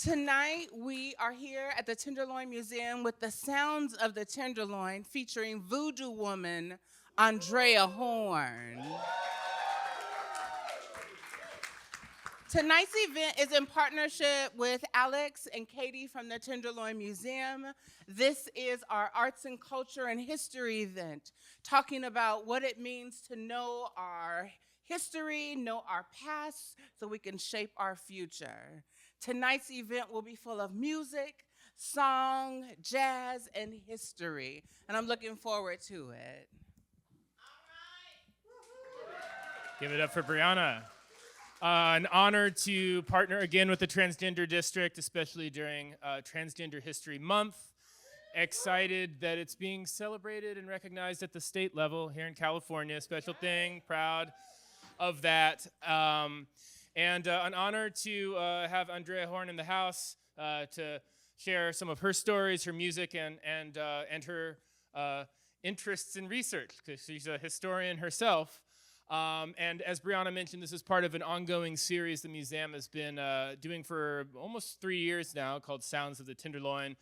Tonight, we are here at the Tenderloin Museum with the sounds of the Tenderloin featuring Voodoo woman Andrea Horne. Tonight's event is in partnership with Alex and Katie from the Tenderloin Museum. This is our arts and culture and history event, talking about what it means to know our history, know our past, so we can shape our future. Tonight's event will be full of music, song, jazz, and history, and I'm looking forward to it. Give it up for Brianna. An honor to partner again with the Transgender District, especially during Transgender History Month. Excited that it's being celebrated and recognized at the state level here in California. Special thing, proud of that. And an honor to have Andrea Horne in the house to share some of her stories, her music, and her interests in research, because she's a historian herself. And as Brianna mentioned, this is part of an ongoing series the museum has been doing for almost 3 years now called Sounds of the Tenderloin.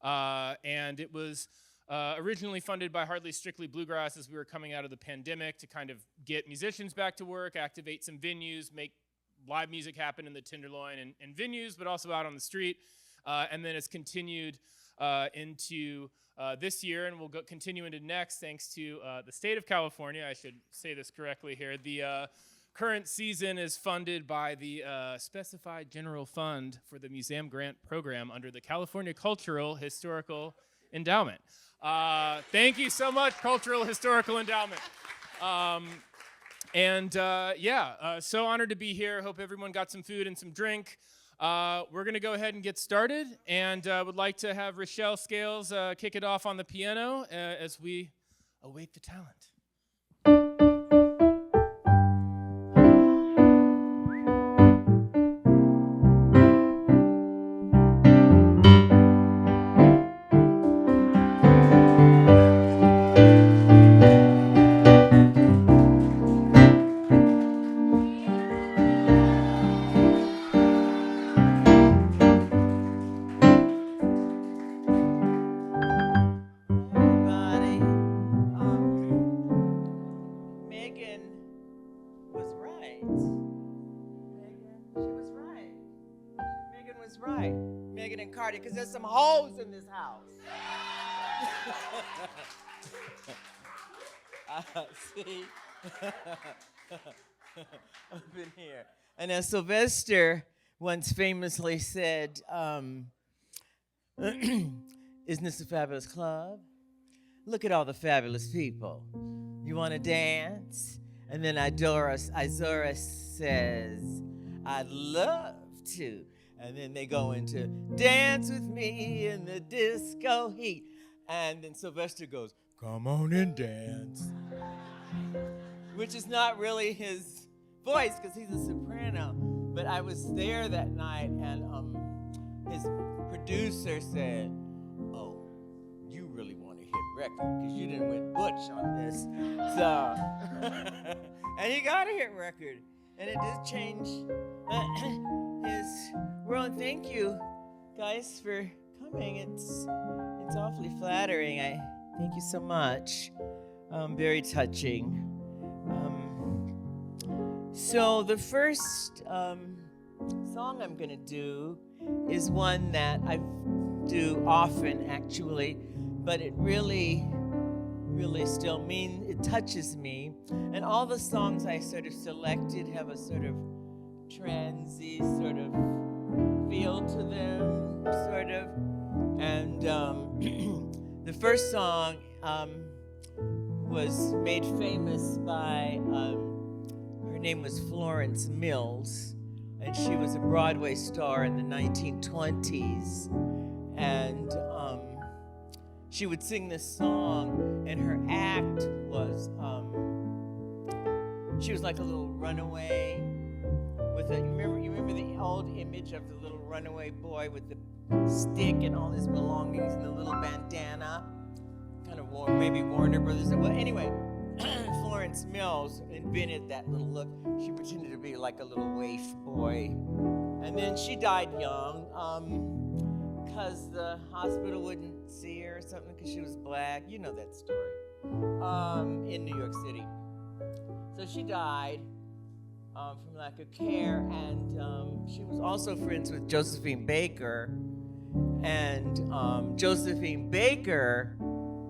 And it was originally funded by Hardly Strictly Bluegrass as we were coming out of the pandemic to kind of get musicians back to work, activate some venues, make live music happen in the Tenderloin and venues, but also out on the street. And then it's continued into this year, and we'll continue into next thanks to the state of California. I should say this correctly here. The current season is funded by the Specified General Fund for the Museum Grant Program under the California Cultural Historical Endowment. Thank you so much, Cultural Historical Endowment. So honored to be here. Hope everyone got some food and some drink. We're going to go ahead and get started, and would like to have Rochelle Scales kick it off on the piano as we await the talent. Because there's some hoes in this house. See? Up in here. And as Sylvester once famously said, isn't this a fabulous club? Look at all the fabulous people. You want to dance? And then Izora says, I'd love to. And then they go into dance with me in the disco heat. And then Sylvester goes, come on and dance. Which is not really his voice because he's a soprano. But I was there that night and his producer said, oh, you really want a hit record because you didn't win Butch on this. So, and he got a hit record. And it did change his world. Thank you, guys, for coming. It's awfully flattering. I thank you so much. Very touching. So the first song I'm going to do is one that I do often, actually, but it really still it touches me. And all the songs I sort of selected have a sort of transy sort of feel to them, sort of. And the first song was made famous by, her name was Florence Mills, and she was a Broadway star in the 1920s. And she would sing this song, and her act was, she was like a little runaway with a, you remember the old image of the little runaway boy with the stick and all his belongings and the little bandana, kind of maybe Warner Brothers. Well, anyway, Florence Mills invented that little look. She pretended to be like a little waif boy, and And then she died young because the hospital wouldn't see her or something because she was black. You know that story. In New York City. So she died from lack of care, and she was also friends with Josephine Baker. And Josephine Baker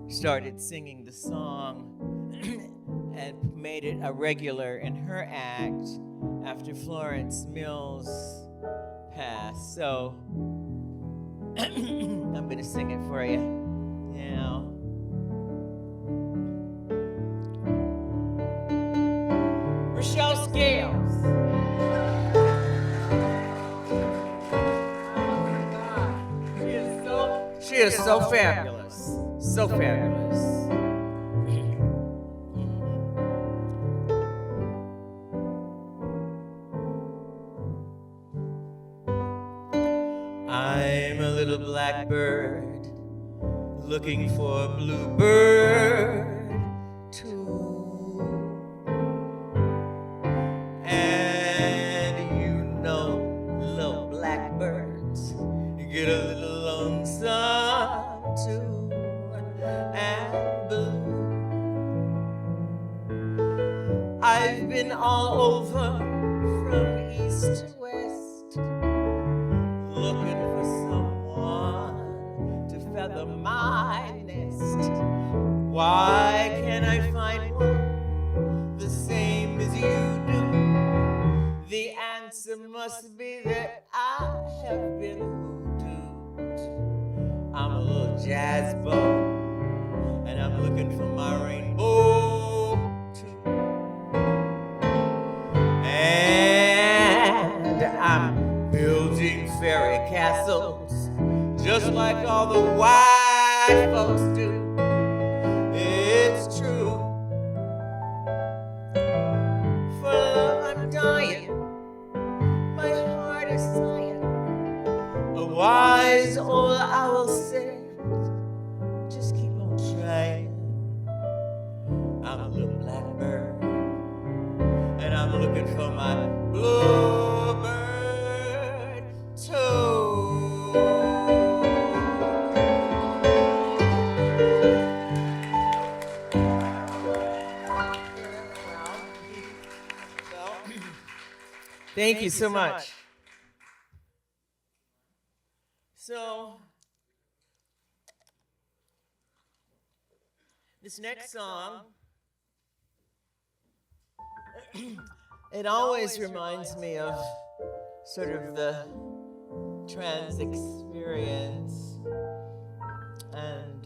started singing the song and made it a regular in her act after Florence Mills passed. So I'm gonna sing it for you now. Rochelle Scales. She is so fabulous. So fabulous. I'm a little blackbird looking for a bluebird too. And you know, little blackbirds get a little lonesome too and blue. I've been all over from east to west, looking for someone to feather my nest. Why can't I find one the same as you do? The answer must be that I have been hoodooed. I'm a little jazz bow, and I'm looking for my rainbow too. And I'm building fairy castles, just like all the white folks do. It's true. For love I'm dying, my heart is sighing. A wise old owl said, just keep on trying. I'm a little blackbird, and I'm looking for my bluebird too. Thank you so much. So, this next song, it always reminds me of sort of the trans experience. And,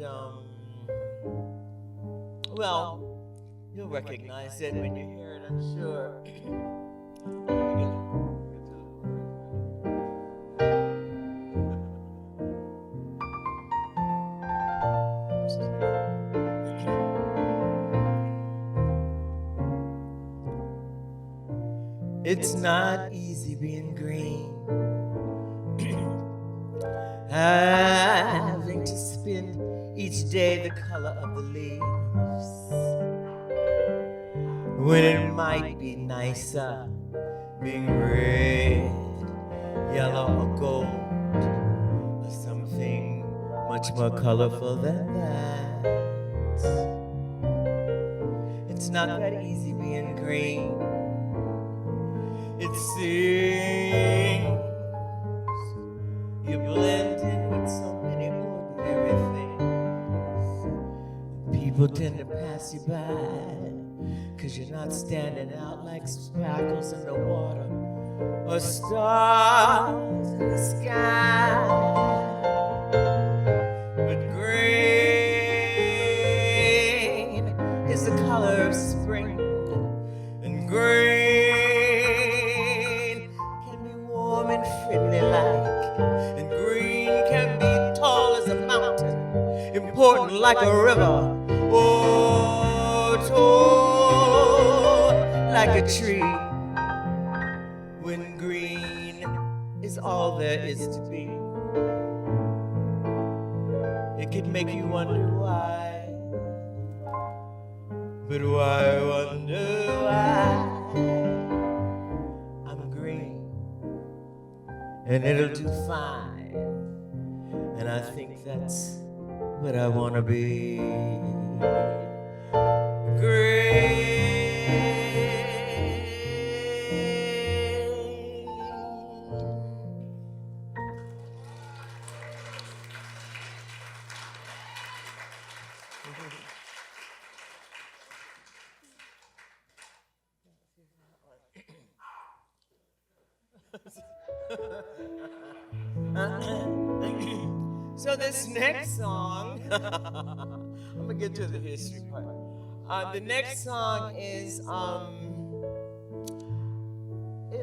well, you'll recognize it when you hear it, I'm sure. It's not easy being green, having to spend each day the color of the leaves, when it might be nicer being red, yellow, or gold, or something much more colorful than that. It's not that easy being green. It seems you blend in with so many ordinary things. People tend to pass you by, 'cause you're not standing out like sparkles in the water or stars in the sky. But green is the color of spring, and green and friendly like, and green can be tall as a mountain, important like a river, or tall like a tree. When green is all there is to be, it can make you wonder why, but why wonder why I'm green? and it'll do fine. And I think that's what I want to be. Great. So this next song, I'm gonna get to the history part. The next song is, it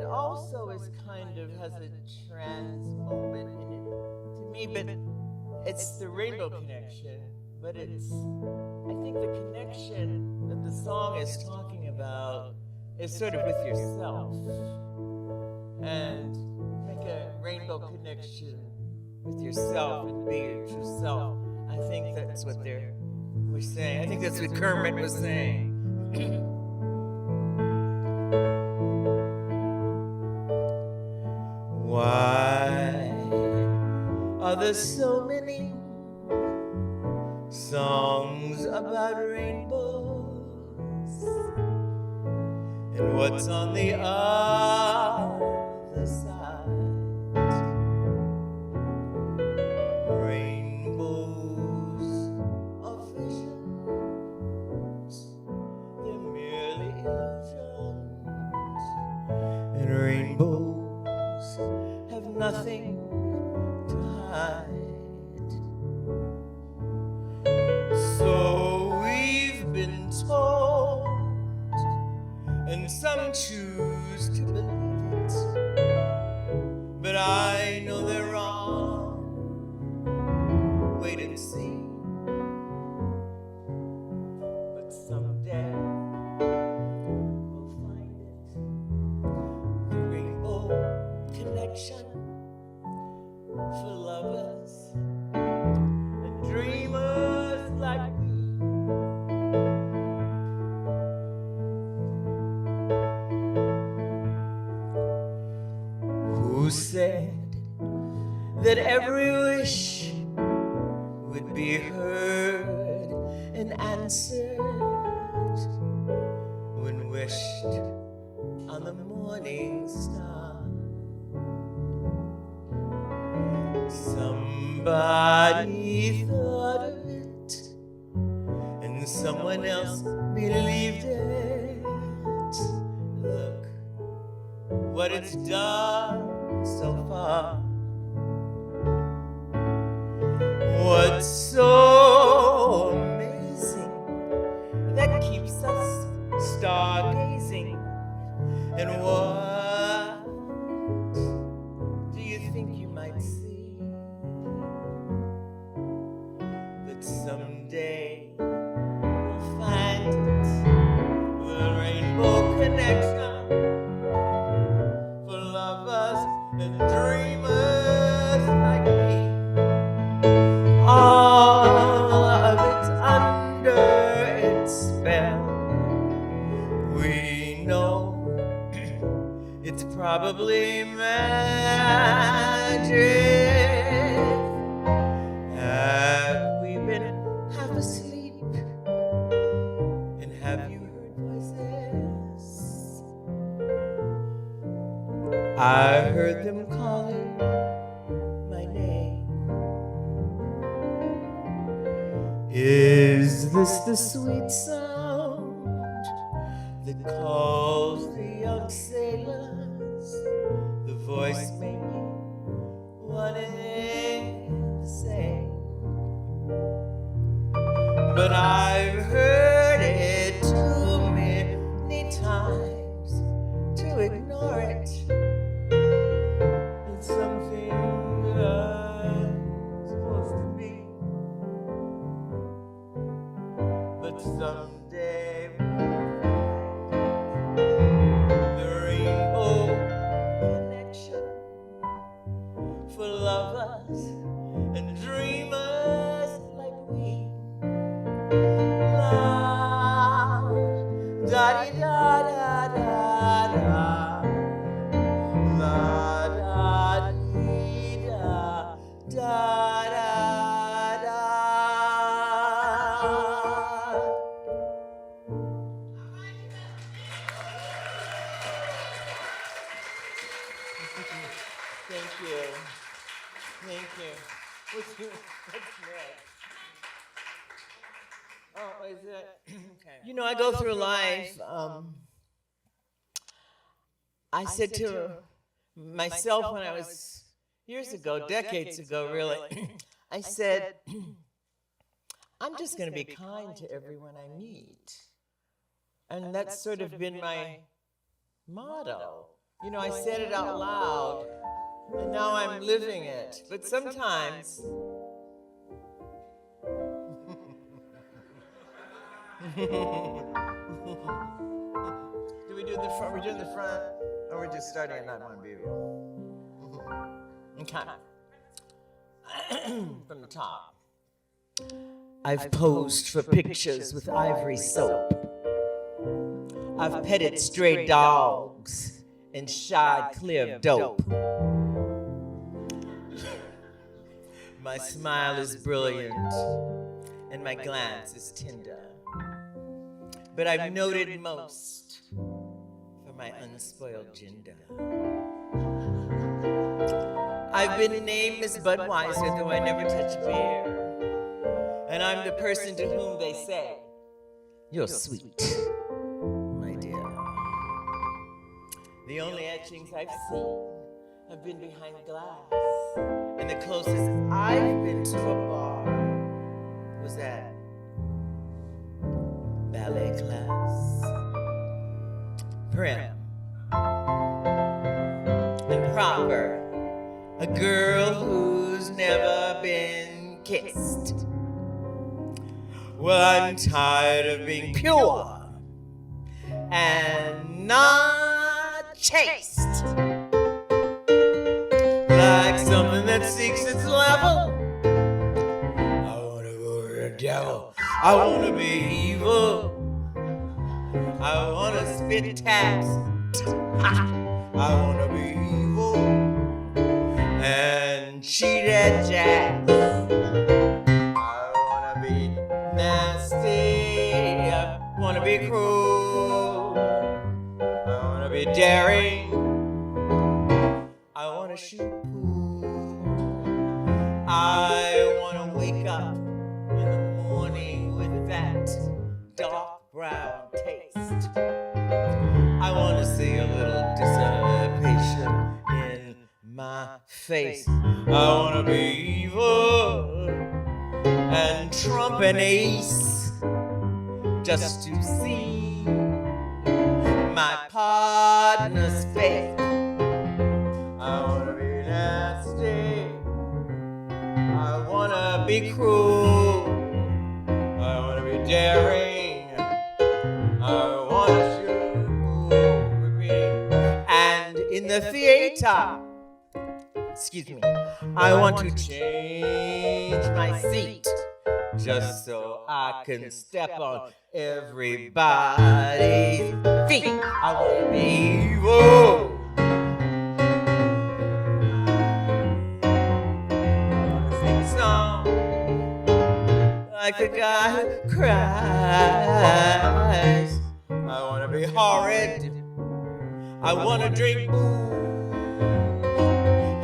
also is kind of has a trans moment in it to me, but it's the rainbow connection. But it's, I think the connection that the song is talking about is sort of with yourself. And make a rainbow connection with yourself and be your true self. I think that's what we're saying. I think that's what Kermit was saying. Why are there so many songs about rainbows? And what's on the other side? Rainbows are visions, they're merely illusions. And rainbows have nothing to hide. So we've been told, and some choose to believe it, but I know they're wrong. Wait and see. But someday we'll find it. The rainbow connection for lovers and dreamers like me. Who said that every wish would be heard and answered when wished on the morning star? Somebody thought of it, and someone else believed it. Look what it's done so far. What's so amazing that keeps us stargazing? And what do you think you might see? That someday we'll find it, the rainbow connection for lovers and dreamers like me. All of it under its spell. We know it's probably magic. Have we been half asleep? And have you heard voices? I heard them calling my name. Is this the sweet sound that calls the young sailors? The voice may be one and the same, but I've heard it too many times to ignore it. It's something that I'm supposed to be. But someday the rainbow connection for lovers and dreamers like we. La da di da da da da. Thank you. Thank you. What's next? Oh, is it? Okay. You know, I go through life. I said to myself when I was years ago, decades ago, really, I said, I'm just going to be kind to everyone I meet. And that's sort of been my motto. You know, I said it out loud, and now I'm living it. But sometimes, do we do the front? We're doing the front, or we're just starting at 9-1 baby? Okay. From the top. I've posed for pictures with ivory soap. I've petted stray dogs and shied clear of dope. My smile is brilliant and my glance is tender. But I've noted most for my unspoiled gender. I've been named Miss Budweiser, though I never touch beer. And I'm the person to whom they say, you're sweet, my dear. The only etchings I've seen have been behind glass. And the closest I've been to a bar was at ballet class. Prim and proper. A girl who's never been kissed. Well, I'm tired of being pure and not chaste. Like something that seeks its level. I wanna go to the devil. I wanna be evil. I wanna spit taps. I wanna be evil and cheat at jacks. I wanna be cruel. I wanna be daring. I wanna shoot pool. I wanna wake up in the morning with that dark brown taste. I wanna see a little dissipation in my face. I wanna be evil and trump an ace. Just to see my partner's face. I wanna be nasty. I wanna be cruel. I wanna be daring. I wanna shoot. And in the theater, excuse me, I want to change my seat. Just so I can step on everybody's feet. I wanna be evil. I wanna sing songs like the guy who cries. I wanna be horrid. I wanna drink booze.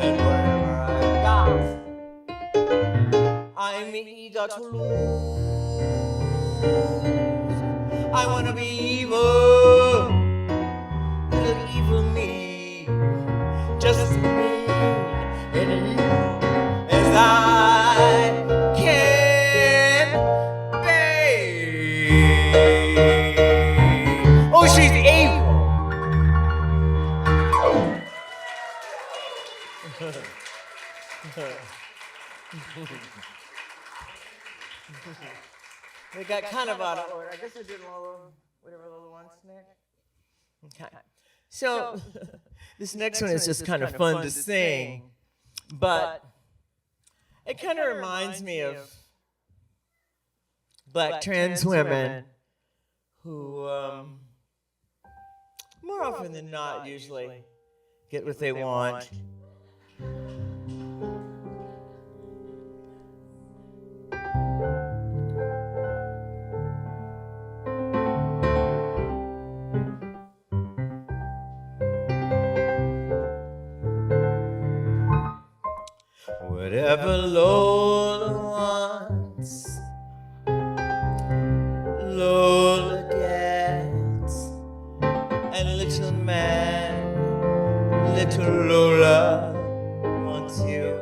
And whatever I got, I'm eager to lose. I wanna be evil, little evil me, just as mean and evil as I can be. Oh, she's evil. We got kind of out of order. I guess we're doing whatever little ones next. Okay. So this next one is just kind of fun to sing, but it kind of reminds me of black trans women who, more often than not, usually get what they want. whatever Lola wants, Lola gets. And little man, little Lola wants you.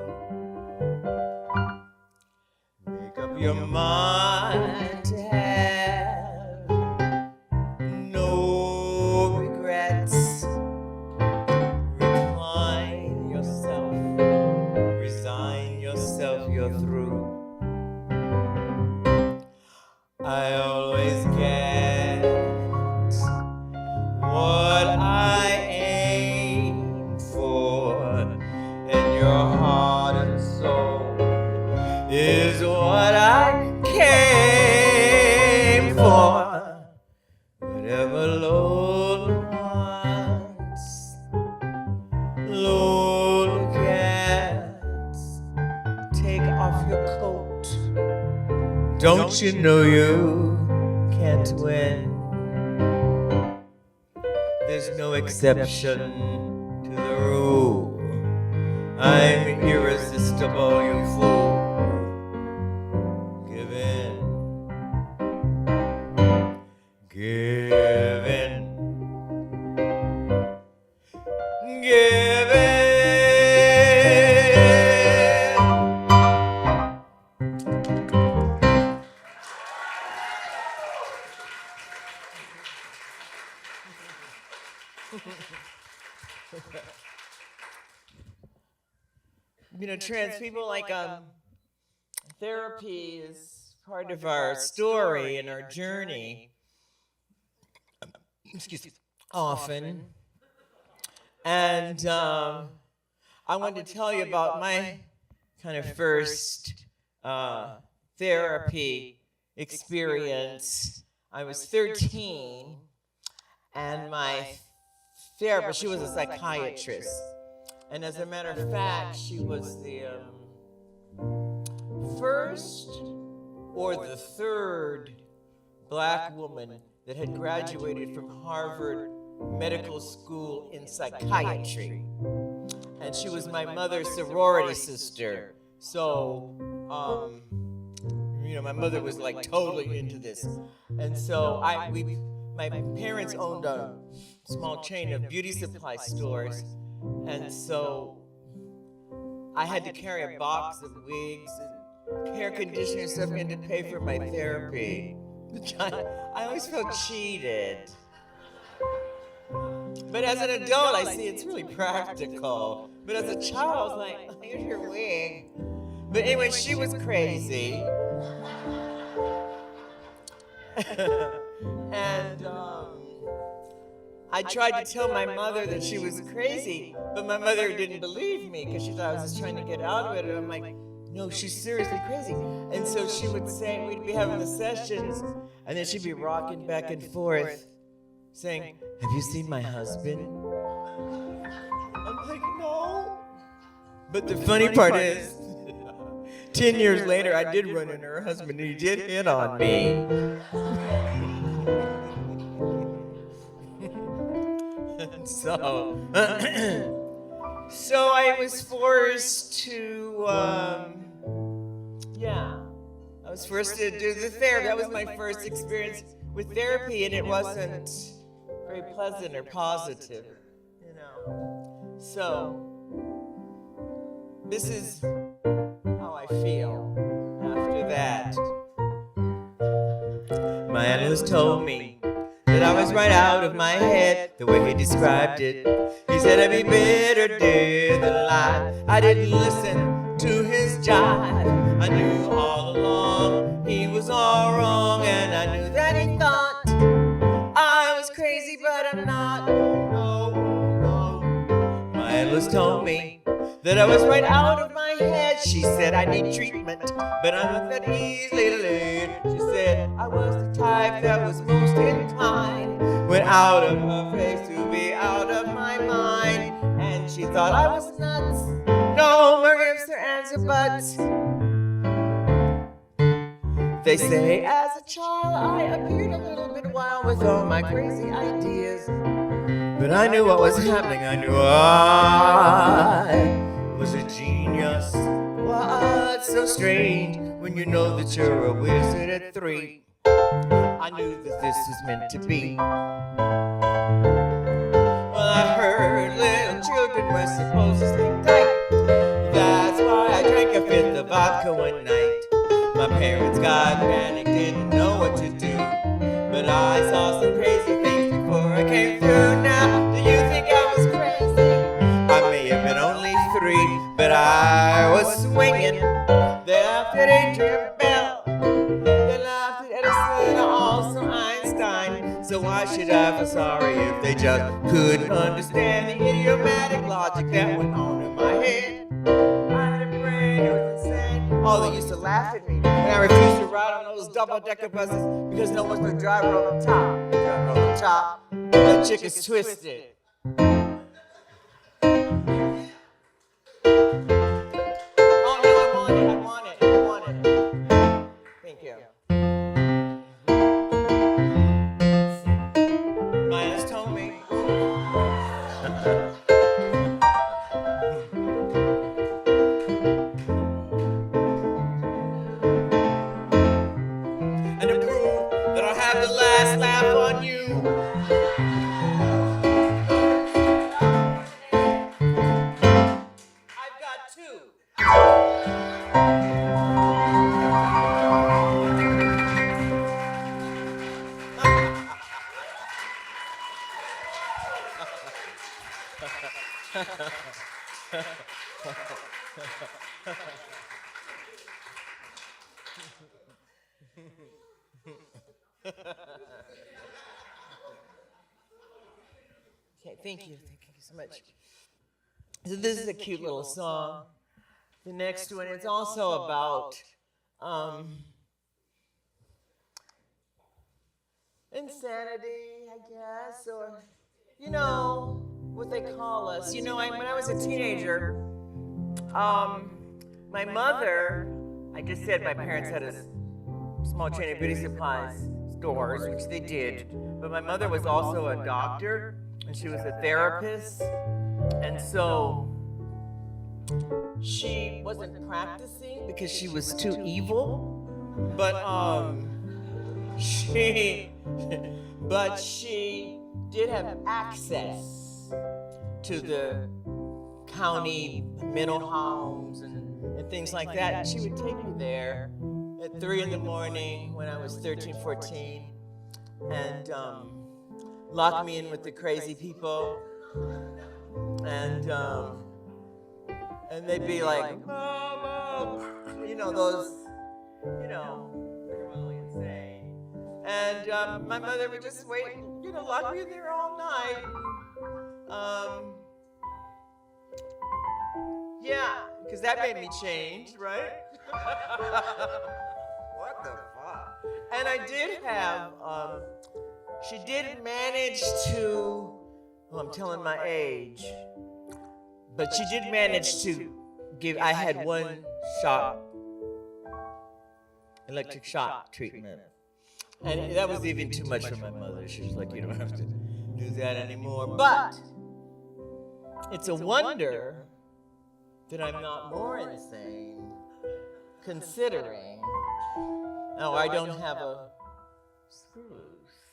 Make up your mind to have no regrets. Recline yourself, resign yourself, you're through. I always get what I aim for, and your heart and soul is what I came for. Whatever Lola wants, Lola gets. Take off your coat. Don't you know you can't win? There's no exception to the rule. I'm irresistible, you fool. Give in. Give in. Give in. You know, trans people, like, therapy is part of our story and our journey. Excuse me. Often. And I wanted to tell you about my kind of first therapy experience. I was 13, and my therapist, she was a psychiatrist. And as a matter of fact, she was the first or the third black woman that had graduated from Harvard Medical School in psychiatry. And she was my mother's sorority sister. So, you know, my mother was like totally into this. And so my parents owned a small chain of beauty supply stores. And so I had to carry a box of wigs and hair conditioner and stuff in to pay for my therapy. I always felt cheated. But as an adult, I see it's really practical. But as a child, I was like, here's your wig. But anyway, she was crazy. And I tried to tell my mother that she was crazy, but my mother didn't believe me because she thought I was just trying to get out of it. And I'm like, no, she's seriously crazy. And so she would say, we'd be having the sessions, and then she'd be rocking back and forth, saying, have you seen my husband? I'm like, no. But the funny part is, 10 years later, I did run into her husband, and he did hit on me. So, so I was forced to, I was forced to do the therapy. That was my first experience with therapy, and it wasn't very pleasant or positive, you know. So, this is how I feel after that. My analyst told me that I was right out of my head, the way he described it. He said I'd be better dead than alive. I didn't listen to his jive. I knew all along he was all wrong, and I knew that he thought I was crazy, but I'm not. No, no. My analyst told me that I was right out of my head. She said I need treatment, but I'm not that easily led. She said I was the type that was most inclined, went out of her face to be out of my mind. And she thought I was nuts. No more ifs or ands or buts. They say as a child I appeared a little bit wild with all my crazy ideas, but I knew what was happening. I knew I was a genius. Well, so strange when you know that you're a wizard at 3. I knew that this was meant to be. Well, I heard little children were supposed to sleep tight. That's why I drank a fifth of vodka one night. My parents got panicked, didn't know what to do. But I saw some crazy things before I came through. Now, do you think I was crazy? I may have been only 3, but I was swinging. They laughed at Adrian Bell. They laughed at Edison, also Einstein. So why should I feel sorry if they just couldn't understand the idiomatic logic that went on in my head? I had a brain, it was insane. Oh, they used to laugh at me when I refused to ride on those double-decker buses because no one's the driver on the top. The driver on the top, the chick is twisted. Oh no, I want it. Thank you. Maya's told me. And to prove that I'll have the last laugh on you. I've got 2. Okay, thank you so much. So this is a cute little song. The next one, it's also about insanity, I guess, or, you know, what they call us. You know, when I was a teenager, my mother, I just said my parents had a small chain of beauty supplies stores, which they did, but my mother was also a doctor, and she was a therapist, and so she wasn't practicing because she was too evil, but she did have access to the county mental homes and things like that. And she would take me there at 3 in the morning when I was 13, 14, and lock me in with the crazy people. And they'd be like, Mama, you know, those, you know, they're really insane. And my mother would just wait, you know, lock me in there all night. Yeah, because that made me change, right? What the fuck? And I did have, she did manage to, well, I'm telling my age, but she did manage to give, I had one shock, electric shock treatment. And that was even too much for my mother. She was like, you don't have to do that anymore. But it's a wonder that I'm not more insane, considering, oh, I don't have a screw loose.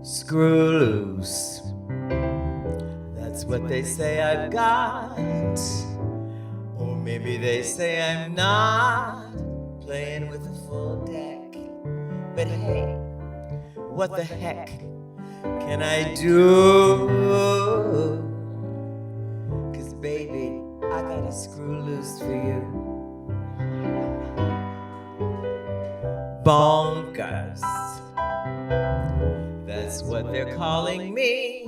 Screw loose. That's what they say I've got. Or maybe they say I'm not playing with a full deck. But hey, what the heck can I do? 'Cause baby, I got a screw loose for you. Bonkers. That's what they're calling me.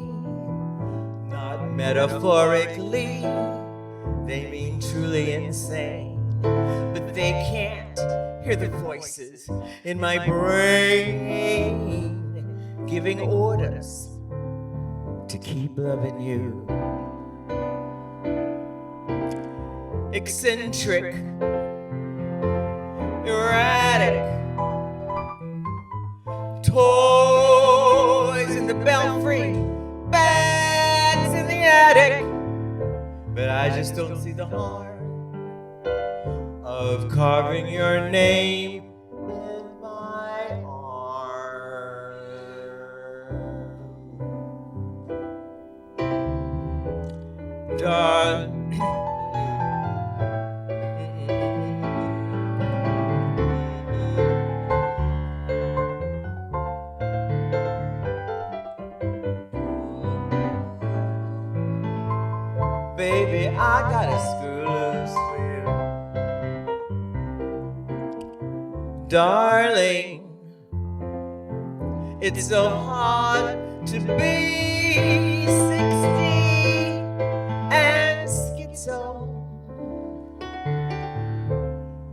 Not metaphorically, they mean truly insane. But they can't hear the voices in my brain giving orders to keep loving you. Eccentric, erratic, toys in the belfry, bags in the attic, but I just don't see the harm of carving your name in my arm. Darling. Baby, I got a screw loose for you. Darling, it's so hard to be 60 and schizo.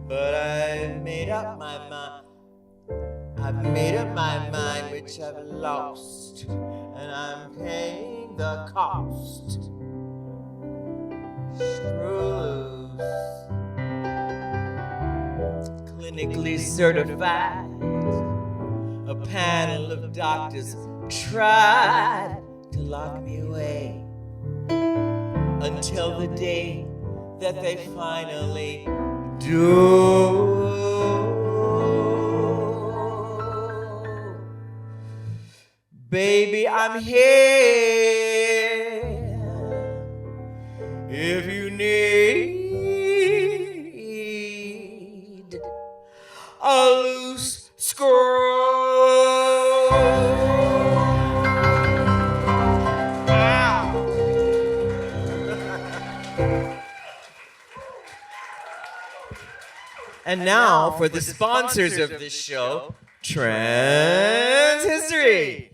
But I've made up my mind. I've made up my mind, which I've lost, and I'm paying the cost. Screw loose. Clinically certified. A panel of doctors tried to lock me away until the day that they finally do. Baby, I'm here if you need a loose screw. And now for the sponsors of this show, Trans History.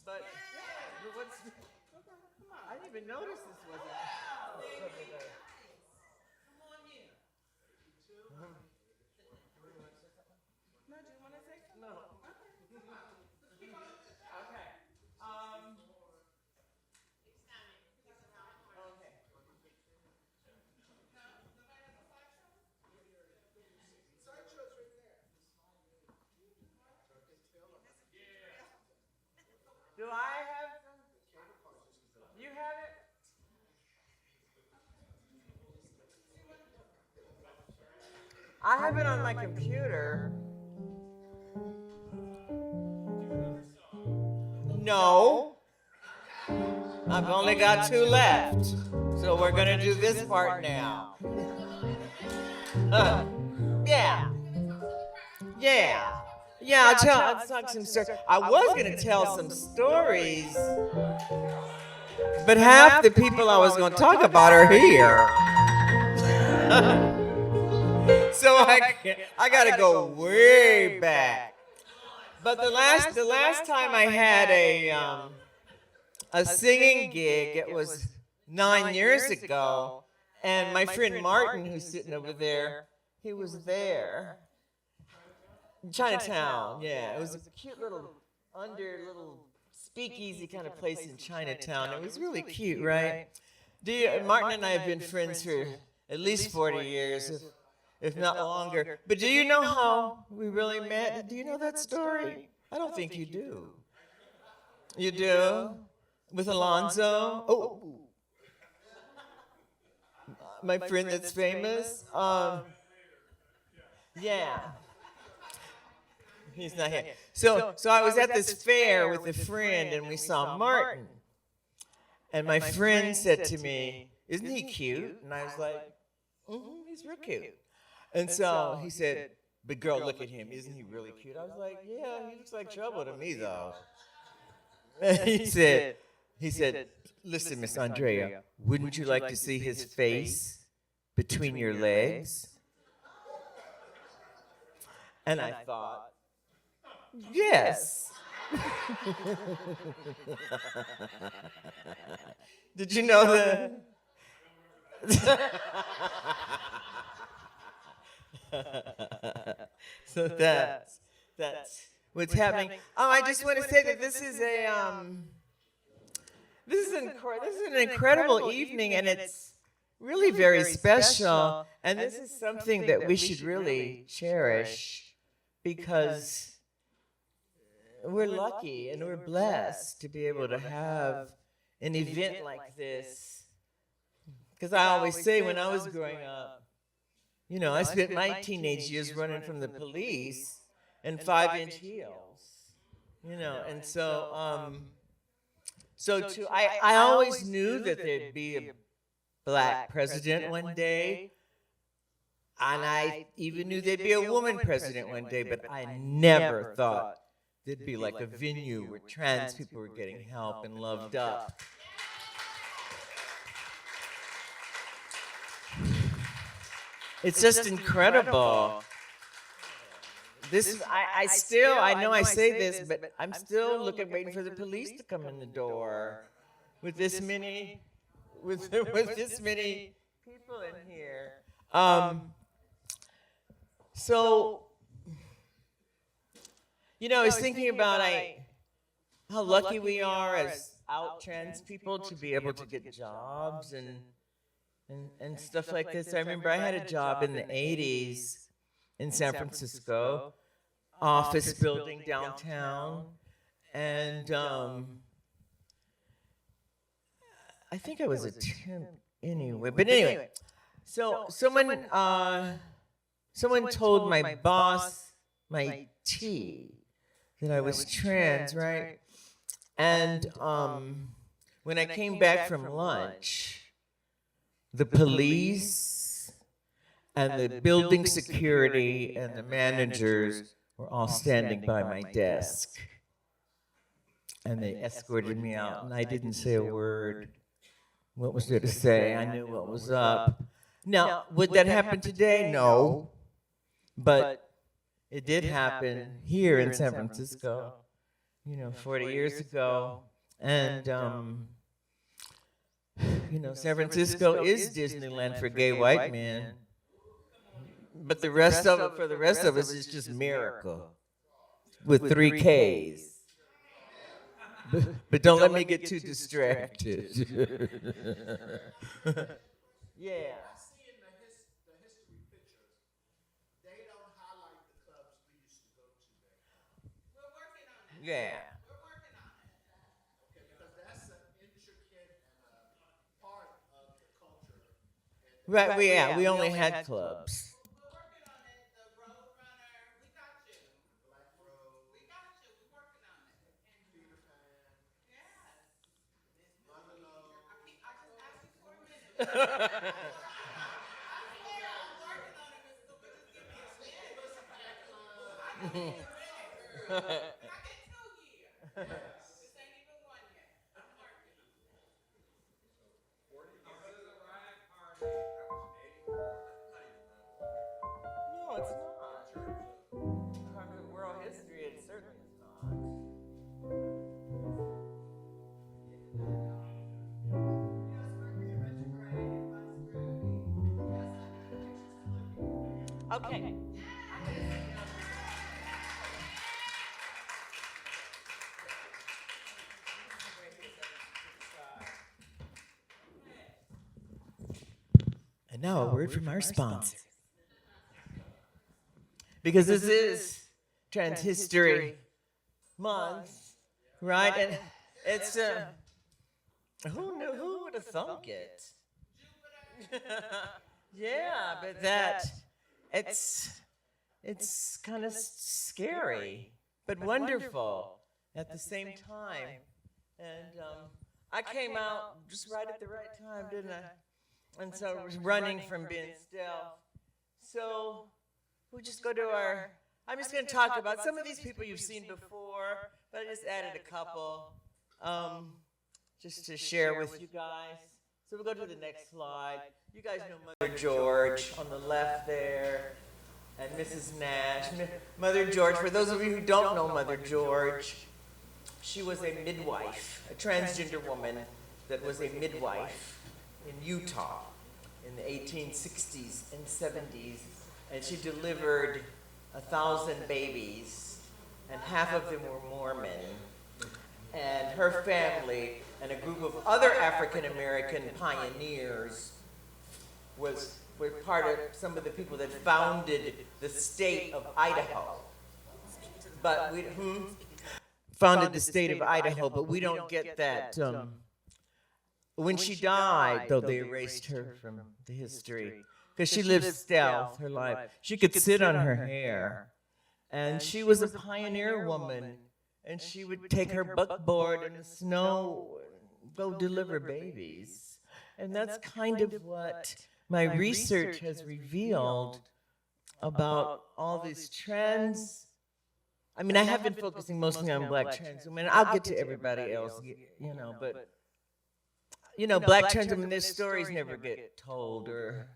But what's? I didn't even notice this wasn't. Do I have some? You have it? I have it on my computer. No. I've only got 2 left. So we're going to do this part now. Yeah. Yeah. Yeah, I'll talk some stories. I was going to tell some stories, but half the people I was going to talk about are here. So I got to go way back. But the last time I had a singing gig, it was 9 years ago, and my friend Martin, who's sitting over there, he was there. Chinatown, yeah. It was a cute little speakeasy kind of place in Chinatown. It was really cute, right? Martin and I have been friends for at least 40 years, if not longer. But do you know how we really met? Do you know that story? I don't think you do. You do? With Alonzo? Oh. My friend that's famous? Yeah. He's not here. So I was at this fair with a friend, and we saw Martin. And my friend said to me, "Isn't he cute?" And I was like, he's real cute. And so he said, "But girl, look at him. Isn't he really cute?" I was like, "Yeah, he looks like trouble to me, though." And he said, "Listen, Miss Andrea, wouldn't you like to see his face between your legs?" And I thought, yes. Did you know that? So what's happening. Oh, I just want to say that this is an incredible evening, and it's really very special. And this is something that we should really cherish because we're lucky and we're blessed to be able to have an event like this. Because I always say when I was growing up, you know, I spent my teenage years running from the police in 5-inch heels, you know, and so I always knew that there'd be a black president one day, and I even knew there'd be a woman president one day, but I never thought there'd be like a venue where trans people were getting help and loved up. It's just incredible. This, I know I say this, but I'm still waiting for the police to come in the door with this many, with this many people in here. So, you know, I was thinking about how lucky we are as out trans people to be able to get jobs and stuff like this. I remember I had a job in the 80s in San Francisco, office building downtown, and I think I was a temp anyway. But anyway, so someone told my boss, my T, that I was trans, right? And when I came back from lunch, the police and the building security and the managers were all standing by my desk. And they escorted me out, and I didn't say a word. What was there to say? I knew what was up. Now, would that happen today? No. But it did happen here in San Francisco, you know, 40 years ago. And, you know, San Francisco is Disneyland for gay white men. But the rest of it, for the rest of us, is just miracle with 3 Ks. But don't let me get too distracted. Yeah. Yeah. We're working on it. Okay, because that's an intricate part of the culture. Right, we only had clubs. We're working on it. The Roadrunner, we got you. Black Road. We got you. We're working on it. Peter Pan. Yes. Bungalow. I just asked you for a minute. I swear I'm working on it, Mr. Cooper. Just give me a minute. I need a minute. I get 2 years. This ain't even 1 yet. I'm working on it. No, it's not. In terms of world history, it certainly is not. Okay. And now a word from our sponsor. Because this is Trans History Month, right? And it's who would have thunk it? Yeah, but it's kind of scary, but wonderful at the same time. And I came out just right at the right time, didn't I? And so I was running from being stealth. So we'll just go to our, I'm just going to talk about some of these people you've seen before, but I just added a couple just to share with you guys. So we'll go to the next slide. You guys know Mother George on the left there, and Mrs. Nash. Mother George, for those of you who don't know Mother George, she was a midwife, a transgender woman that was a midwife in Utah in the 1860s and 70s, and she delivered 1,000 babies and half of them were Mormon. And her family and a group of other African American pioneers were part of some of the people that founded the state of Idaho. But we founded the state of Idaho, but we don't get that. When she died, though, they erased her from the history because she lived stealth her life. She could sit on her hair, and she was a pioneer woman. And she would take her buckboard in the snow and go deliver babies. And that's kind of what my research has revealed about all these trans. I mean, I have been focusing mostly on black trans women. I'll get to everybody else, but black trans women, their stories never get told, or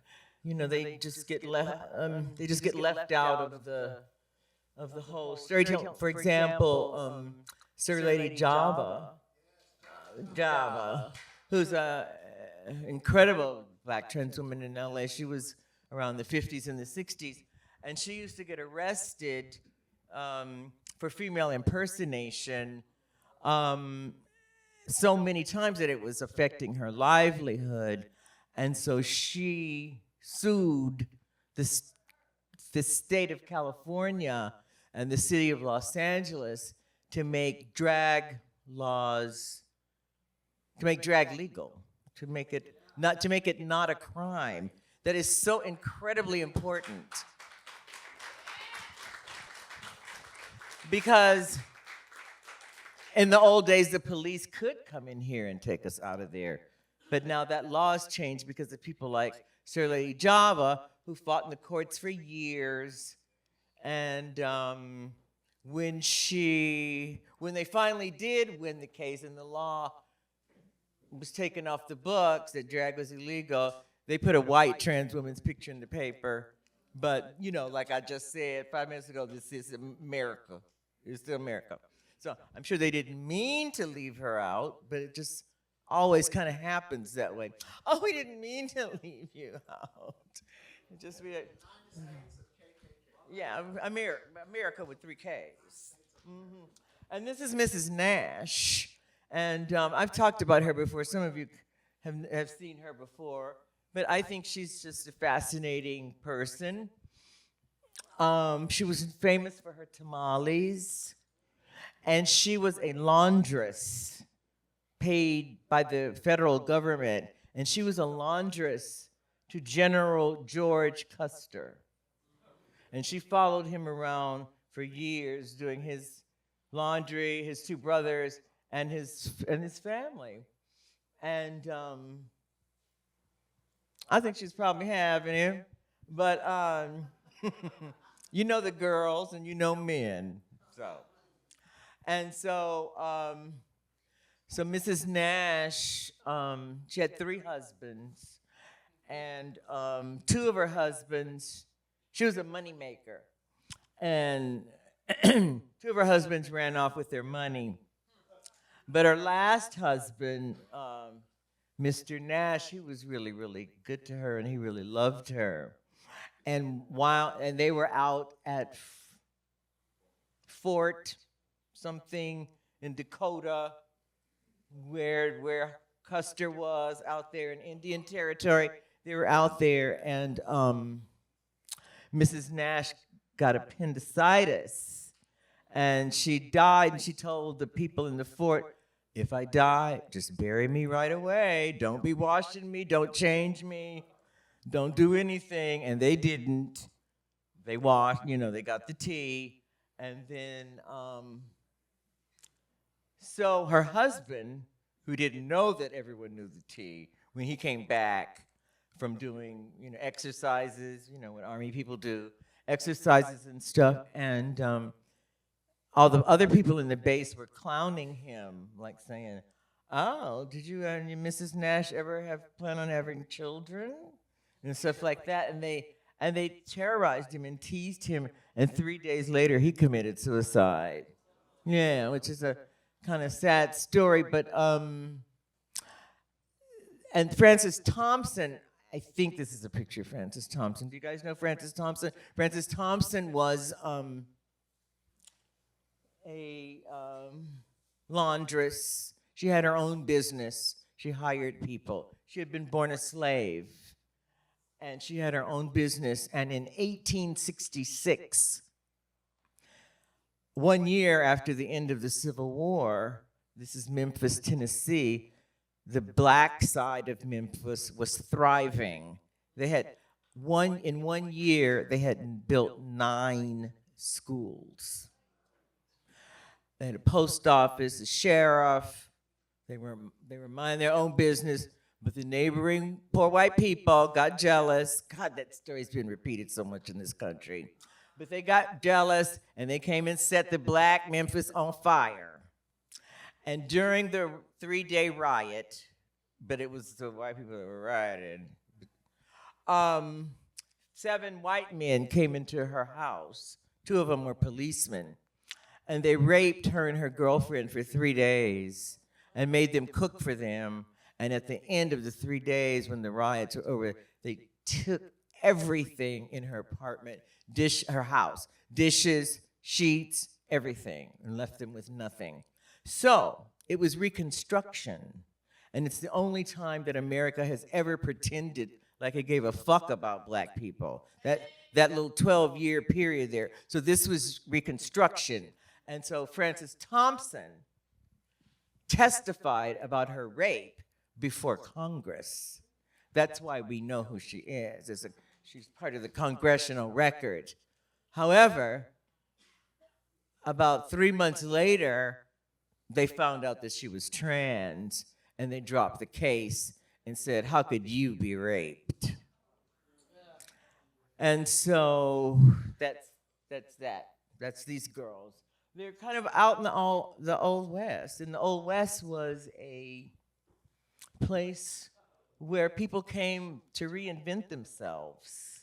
they just get left. They just get left out of the whole storytelling. For example, Sir Lady Java, who's an incredible black trans woman in LA. She was around the 50s and the 60s, and she used to get arrested for female impersonation so many times that it was affecting her livelihood, and so she sued the state of California and the city of Los Angeles to make drag laws, to make drag legal, to make it not a crime. That is so incredibly important. Because in the old days, the police could come in here and take us out of there. But now that law has changed because of people like Sir Lady Java, who fought in the courts for years. And when they finally did win the case and the law was taken off the books that drag was illegal, they put a white trans woman's picture in the paper. But, like I just said 5 minutes ago, this is America. It's still America. So I'm sure they didn't mean to leave her out, but it just always kind of happens that way. Oh, we didn't mean to leave you out. It just be like, yeah, America with 3 Ks. Mm-hmm. And this is Mrs. Nash. And I've talked about her before. Some of you have seen her before. But I think she's just a fascinating person. She was famous for her tamales. And she was a laundress paid by the federal government. And she was a laundress to General George Custer. And she followed him around for years doing his laundry, his 2 brothers, and his family. And I think she's probably having him. But the girls and men. So Mrs. Nash, she had 3 husbands. And 2 of her husbands, she was a moneymaker. And 2 of her husbands ran off with their money. But her last husband, Mr. Nash, he was really, really good to her, and he really loved her. And they were out at Fort something in Dakota, where Custer was, out there in Indian Territory. They were out there, and Mrs. Nash got appendicitis, and she died, and she told the people in the fort, if I die, just bury me right away. Don't be washing me. Don't change me. Don't do anything. And they didn't. They washed, they got the tea. And then, so her husband, who didn't know that everyone knew the tea, when he came back from doing, exercises, what Army people do, exercises and stuff, and all the other people in the base were clowning him, like saying, oh, did you and Mrs. Nash ever plan on having children? And stuff like that. And they terrorized him and teased him. And 3 days later, he committed suicide. Yeah, which is a kind of sad story. But, and Frances Thompson, I think this is a picture of Frances Thompson. Do you guys know Frances Thompson? Frances Thompson was a laundress. She had her own business. She hired people. She had been born a slave, and she had her own business. And in 1866, 1 year after the end of the Civil War, this is Memphis, Tennessee, the black side of Memphis was thriving. They had in 1 year, they had built 9 schools. They had a post office, a sheriff. They were minding their own business, but the neighboring poor white people got jealous. God, that story's been repeated so much in this country. But they got jealous, and they came and set the black Memphis on fire. And during the 3-day riot, but it was the white people that were rioting, 7 white men came into her house. 2 of them were policemen. And they raped her and her girlfriend for 3 days and made them cook for them. And at the end of the 3 days, when the riots were over, they took everything in her apartment, her house, dishes, sheets, everything, and left them with nothing. So it was Reconstruction. And it's the only time that America has ever pretended like it gave a fuck about black people. That little 12-year period there. So this was Reconstruction. And so Frances Thompson testified about her rape before Congress. That's why we know who she is. She's part of the congressional record. However, about 3 months later, they found out that she was trans, and they dropped the case and said, "How could you be raped?" And so that's that. That's these girls. They're kind of out in the Old West. And the Old West was a place where people came to reinvent themselves.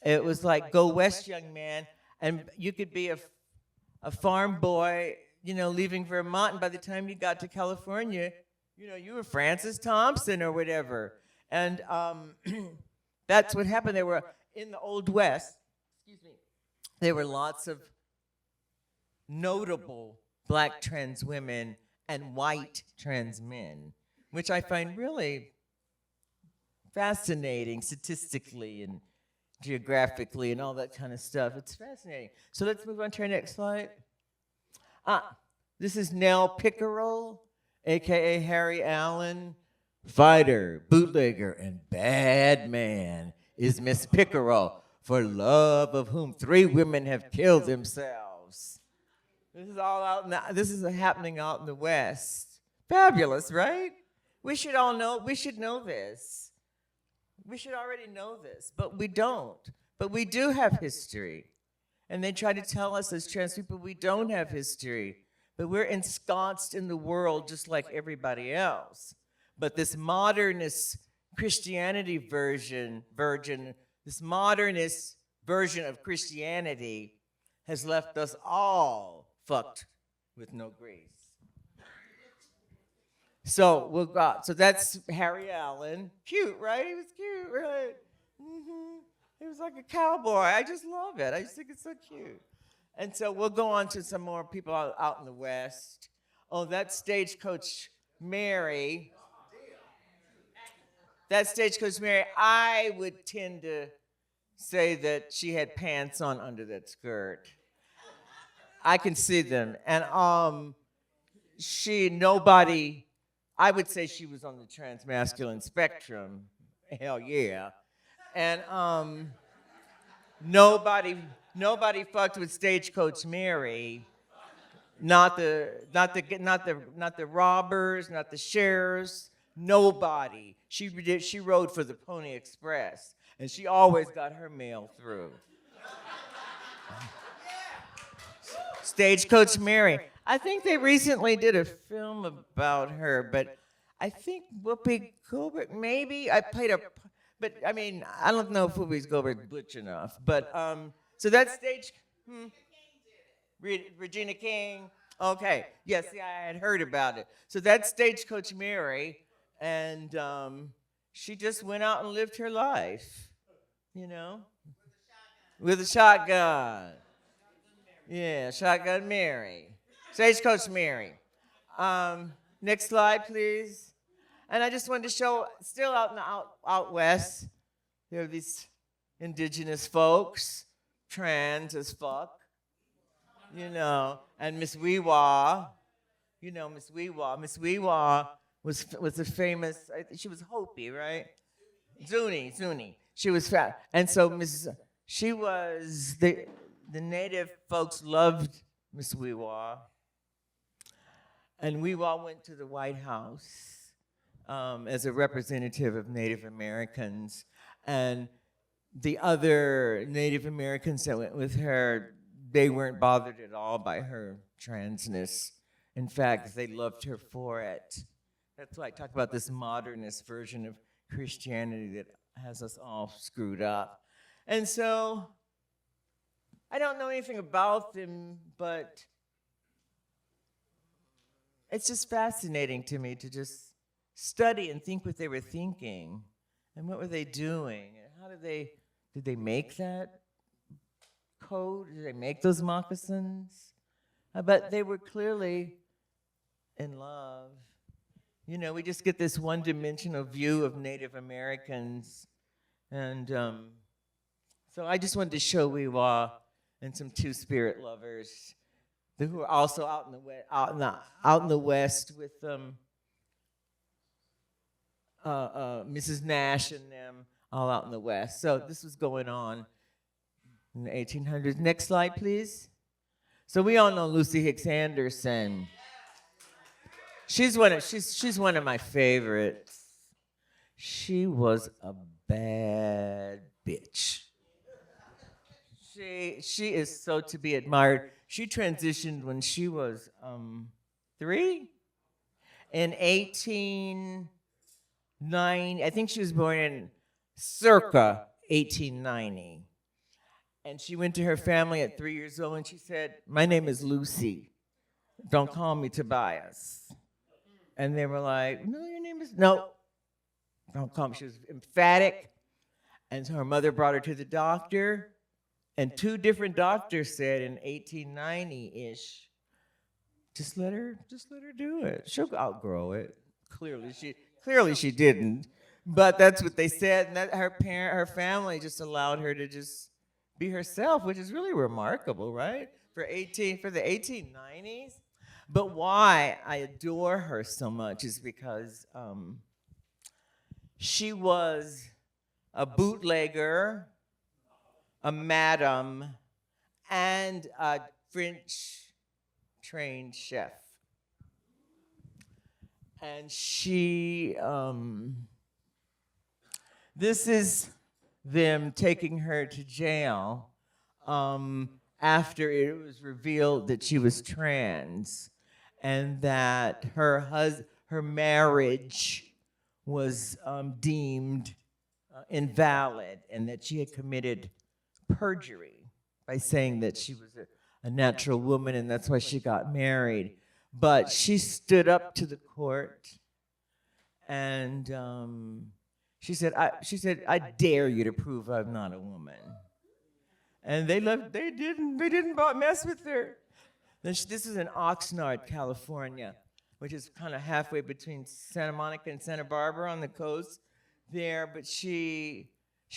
It was like, go west, young man. And you could be a farm boy, leaving Vermont, and by the time you got to California, you were Frances Thompson or whatever. And that's what happened. There were, in the Old West, there were lots of notable black trans women and white trans men, which I find really fascinating statistically and geographically and all that kind of stuff. It's fascinating. So let's move on to our next slide. This is Nell Pickerel, a.k.a. Harry Allen. Fighter, bootlegger, and bad man is Miss Pickerel, for love of whom 3 women have killed themselves. This is all this is happening out in the West. Fabulous, right? We should all know, we should know this. We should already know this, but we don't. But we do have history. And they try to tell us as trans people we don't have history. But we're ensconced in the world just like everybody else. But this modernist Christianity this modernist version of Christianity has left us all fucked with no grace. So so that's Harry Allen. Cute, right? He was cute, right? Mm-hmm. He was like a cowboy. I just love it. I just think it's so cute. And so we'll go on to some more people out in the West. Oh, that's Stagecoach Mary. That Stagecoach Mary, I would tend to say that she had pants on under that skirt. I can see them. And I would say she was on the transmasculine spectrum. Hell yeah. And nobody fucked with Stagecoach Mary. Not the robbers, not the sheriffs. Nobody. She rode for the Pony Express, and she always got her mail through. Stagecoach Mary. I think they recently did a film about her, but I think Whoopi Goldberg, maybe. But I mean, I don't know if Whoopi Goldberg's butch enough. But so that's Regina King. Okay. Yes, see, I had heard about it. So that's Stagecoach Mary, and she just went out and lived her life, with a shotgun. Yeah, Shotgun Mary. Stagecoach Mary. Next slide, please. And I just wanted to show, still out in the out west, there are these indigenous folks, trans as fuck, and Miss Weewa, Miss Weewa. Miss Weewa was a famous, she was Hopi, right? Zuni. She was fat. And so she was, the native folks loved Miss Weewa. And Weewa went to the White House as a representative of Native Americans. And the other Native Americans that went with her, they weren't bothered at all by her transness. In fact, they loved her for it. That's why I talk about this modernist version of Christianity that has us all screwed up. And so, I don't know anything about them, but it's just fascinating to me to just study and think what they were thinking and what were they doing and how did they make that coat? Did they make those moccasins? But they were clearly in love. We just get this one-dimensional view of Native Americans. And so I just wanted to show Weewa and some Two-Spirit lovers who are also out in the West with Mrs. Nash and them all out in the West. So this was going on in the 1800s. Next slide, please. So we all know Lucy Hicks Anderson. She's one of my favorites. She was a bad bitch. She is so to be admired. She transitioned when she was 3 in 1890. I think she was born in circa 1890. And she went to her family at 3 years old and she said, "My name is Lucy. Don't call me Tobias." And they were like, "No, your name is..." "No, don't call me." She was emphatic. And so her mother brought her to the doctor. And 2 different doctors said in 1890-ish, just let her do it. She'll outgrow it. Clearly she didn't. But that's what they said. And that her family just allowed her to just be herself, which is really remarkable, right? For the 1890s. But why I adore her so much is because she was a bootlegger, a madam, and a French-trained chef. And she, this is them taking her to jail after it was revealed that she was trans and that her marriage was deemed invalid and that she had committed perjury by saying that she was a natural woman and that's why she got married. But she stood up to the court and she said, "I dare you to prove I'm not a woman." And they didn't mess with her. This is in Oxnard, California, which is kind of halfway between Santa Monica and Santa Barbara on the coast there. But she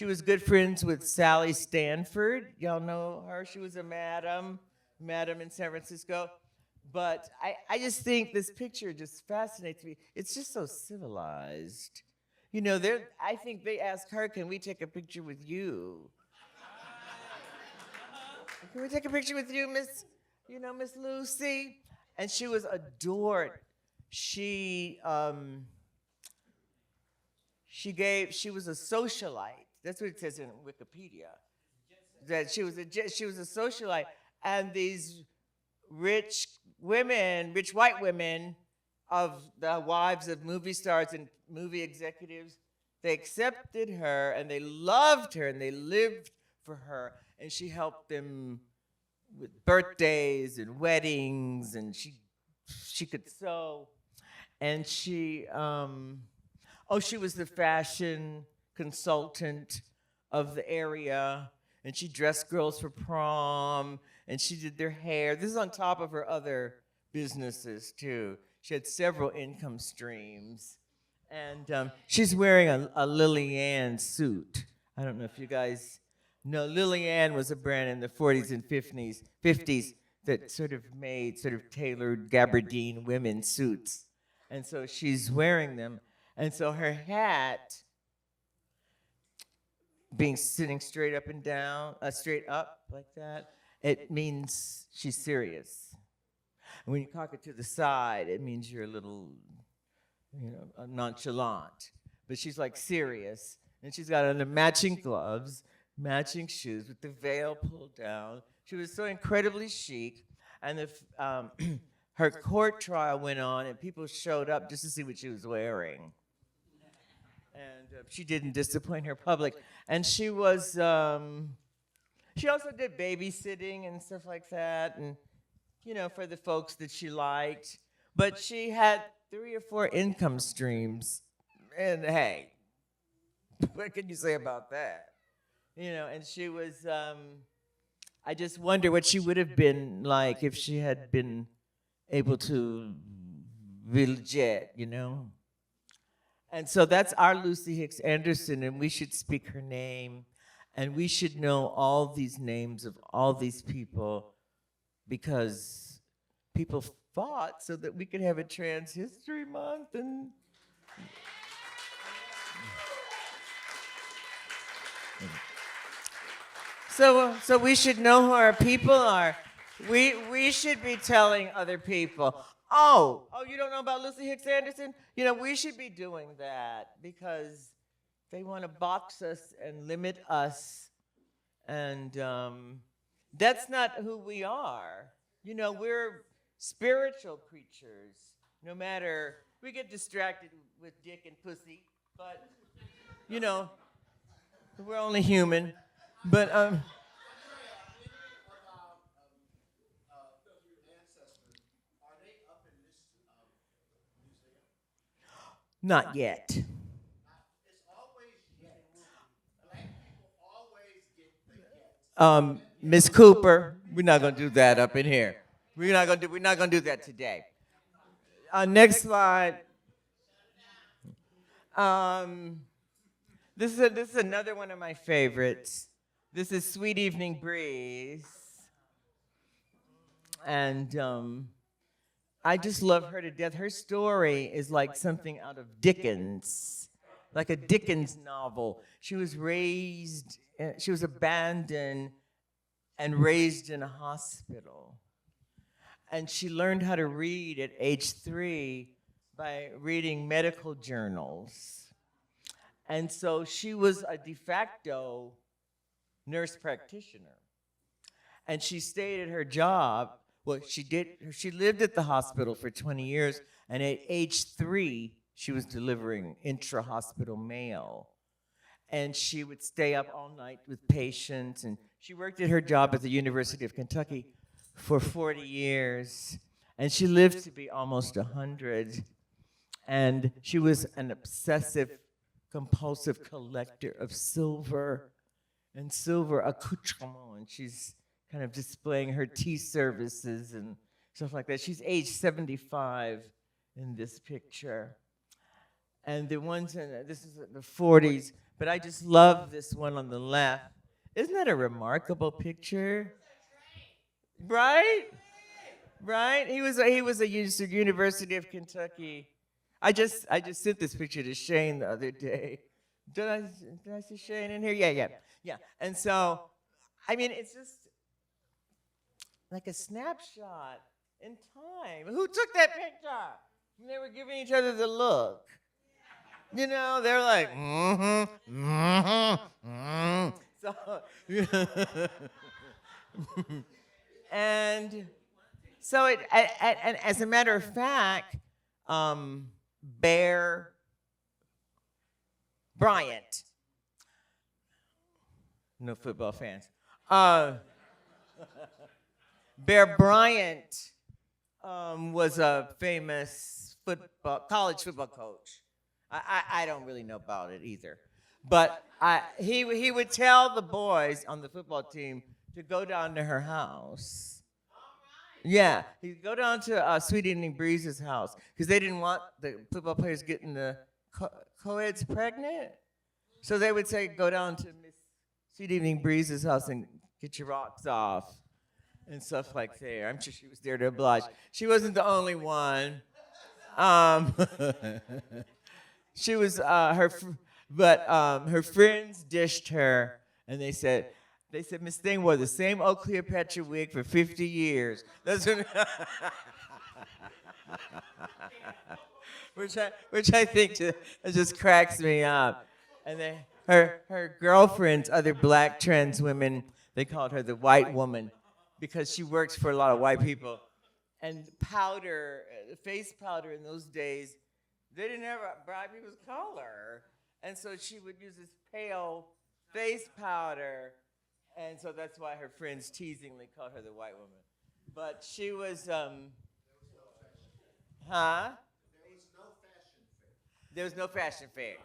was good friends with Sally Stanford. Y'all know her. She was a madam in San Francisco. But I just think this picture just fascinates me. It's just so civilized. I think they asked her, "Can we take a picture with you? Can we take a picture with you, Miss Lucy?" And she was adored. She was a socialite. That's what it says in Wikipedia. That she was a socialite, and these rich white women of the wives of movie stars and movie executives, they accepted her and they loved her and they lived for her, and she helped them with birthdays and weddings, and she could sew, and she was the fashion consultant of the area, and she dressed girls for prom, and she did their hair. This is on top of her other businesses too. She had several income streams. And she's wearing a Lily Ann suit. I don't know if you guys know. Lily Ann was a brand in the 40s and 50s that sort of made sort of tailored gabardine women's suits. And so she's wearing them. And so her hat being sitting straight up and down, straight up like that, it means she's serious. And when you cock it to the side, it means you're a little, nonchalant. But she's like serious. And she's got on the matching gloves, matching shoes with the veil pulled down. She was so incredibly chic. And her court trial went on, and people showed up just to see what she was wearing. And she didn't disappoint her public. And she was, she also did babysitting and stuff like that, and, for the folks that she liked. But she had 3 or 4 income streams. And hey, what can you say about that? And she was, I just wonder what she would have been like if she had been able to be legit, And so that's our Lucy Hicks Anderson, and we should speak her name, and we should know all these names of all these people, because people fought so that we could have a Trans History Month. And so we should know who our people are. We should be telling other people, oh, you don't know about Lucy Hicks Anderson? We should be doing that, because they want to box us and limit us. And that's not who we are. We're spiritual creatures. No matter, we get distracted with dick and pussy, but, we're only human. But, not yet. Miss Cooper, we're not gonna do that up in here. We're not gonna do that today. Next slide. This is another one of my favorites. This is Sweet Evening Breeze. And I just love her to death. Her story is like something out of Dickens, like a Dickens novel. She was abandoned and raised in a hospital. And she learned how to read at age 3 by reading medical journals. And so she was a de facto nurse practitioner. And she stayed at her job. Well, she lived at the hospital for 20 years, and at age 3, she was delivering intra-hospital mail. And she would stay up all night with patients, and she worked at her job at the University of Kentucky for 40 years, and she lived to be almost 100. And she was an obsessive, compulsive collector of silver and silver accoutrements, and she's kind of displaying her tea services and stuff like that. She's age 75 in this picture. And the ones this is the 40s, but I just love this one on the left. Isn't that a remarkable picture? Right? Right? He was a University of Kentucky. I just sent this picture to Shane the other day. Did I see Shane in here? Yeah. And so, I mean, it's just like a snapshot in time. Who took that picture? And they were giving each other the look. They're like, So, and so and as a matter of fact, Bear Bryant, no football fans. Bear Bryant was a famous college football coach. I don't really know about it either. But he would tell the boys on the football team to go down to her house. Yeah, he'd go down to Sweet Evening Breeze's house because they didn't want the football players getting the co-eds pregnant. So they would say, go down to Miss Sweet Evening Breeze's house and get your rocks off and stuff like that. I'm sure she was there to oblige. She wasn't the only one. She was her friends dished her, and they said Miss Thing wore the same old Cleopatra wig for 50 years. That's what which I think just cracks me up. And her girlfriends, other black trans women, they called her the white woman because she works for a lot of white people. And powder, face powder in those days, they didn't have bright people's color. And so she would use this pale face powder. And so that's why her friends teasingly called her the white woman. But she was, huh? There was no fashion fair.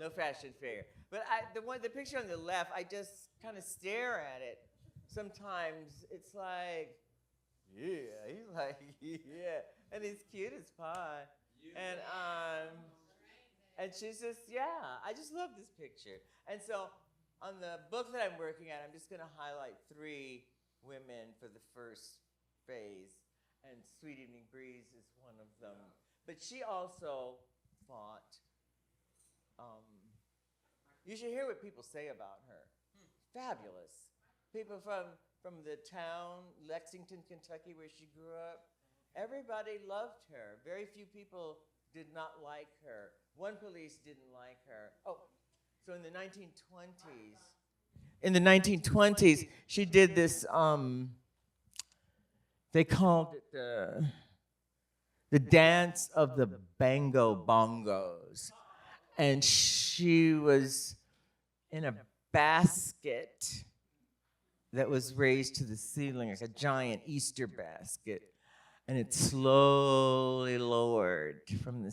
No fashion fair. But the picture on the left, I just kind of stare at it. Sometimes it's like, yeah, he's like, yeah. And he's cute as pie. And she's just, yeah, I just love this picture. And so on the book that I'm working on, I'm just going to highlight 3 women for the first phase. And Sweet Evening Breeze is one of them. But she also fought. You should hear what people say about her. Fabulous. People from the town, Lexington, Kentucky, where she grew up, everybody loved her. Very few people did not like her. One police didn't like her. Oh, so in the 1920s, she did this, they called it the dance of the bango bongos. And she was in a basket that was raised to the ceiling, like a giant Easter basket. And it slowly lowered from the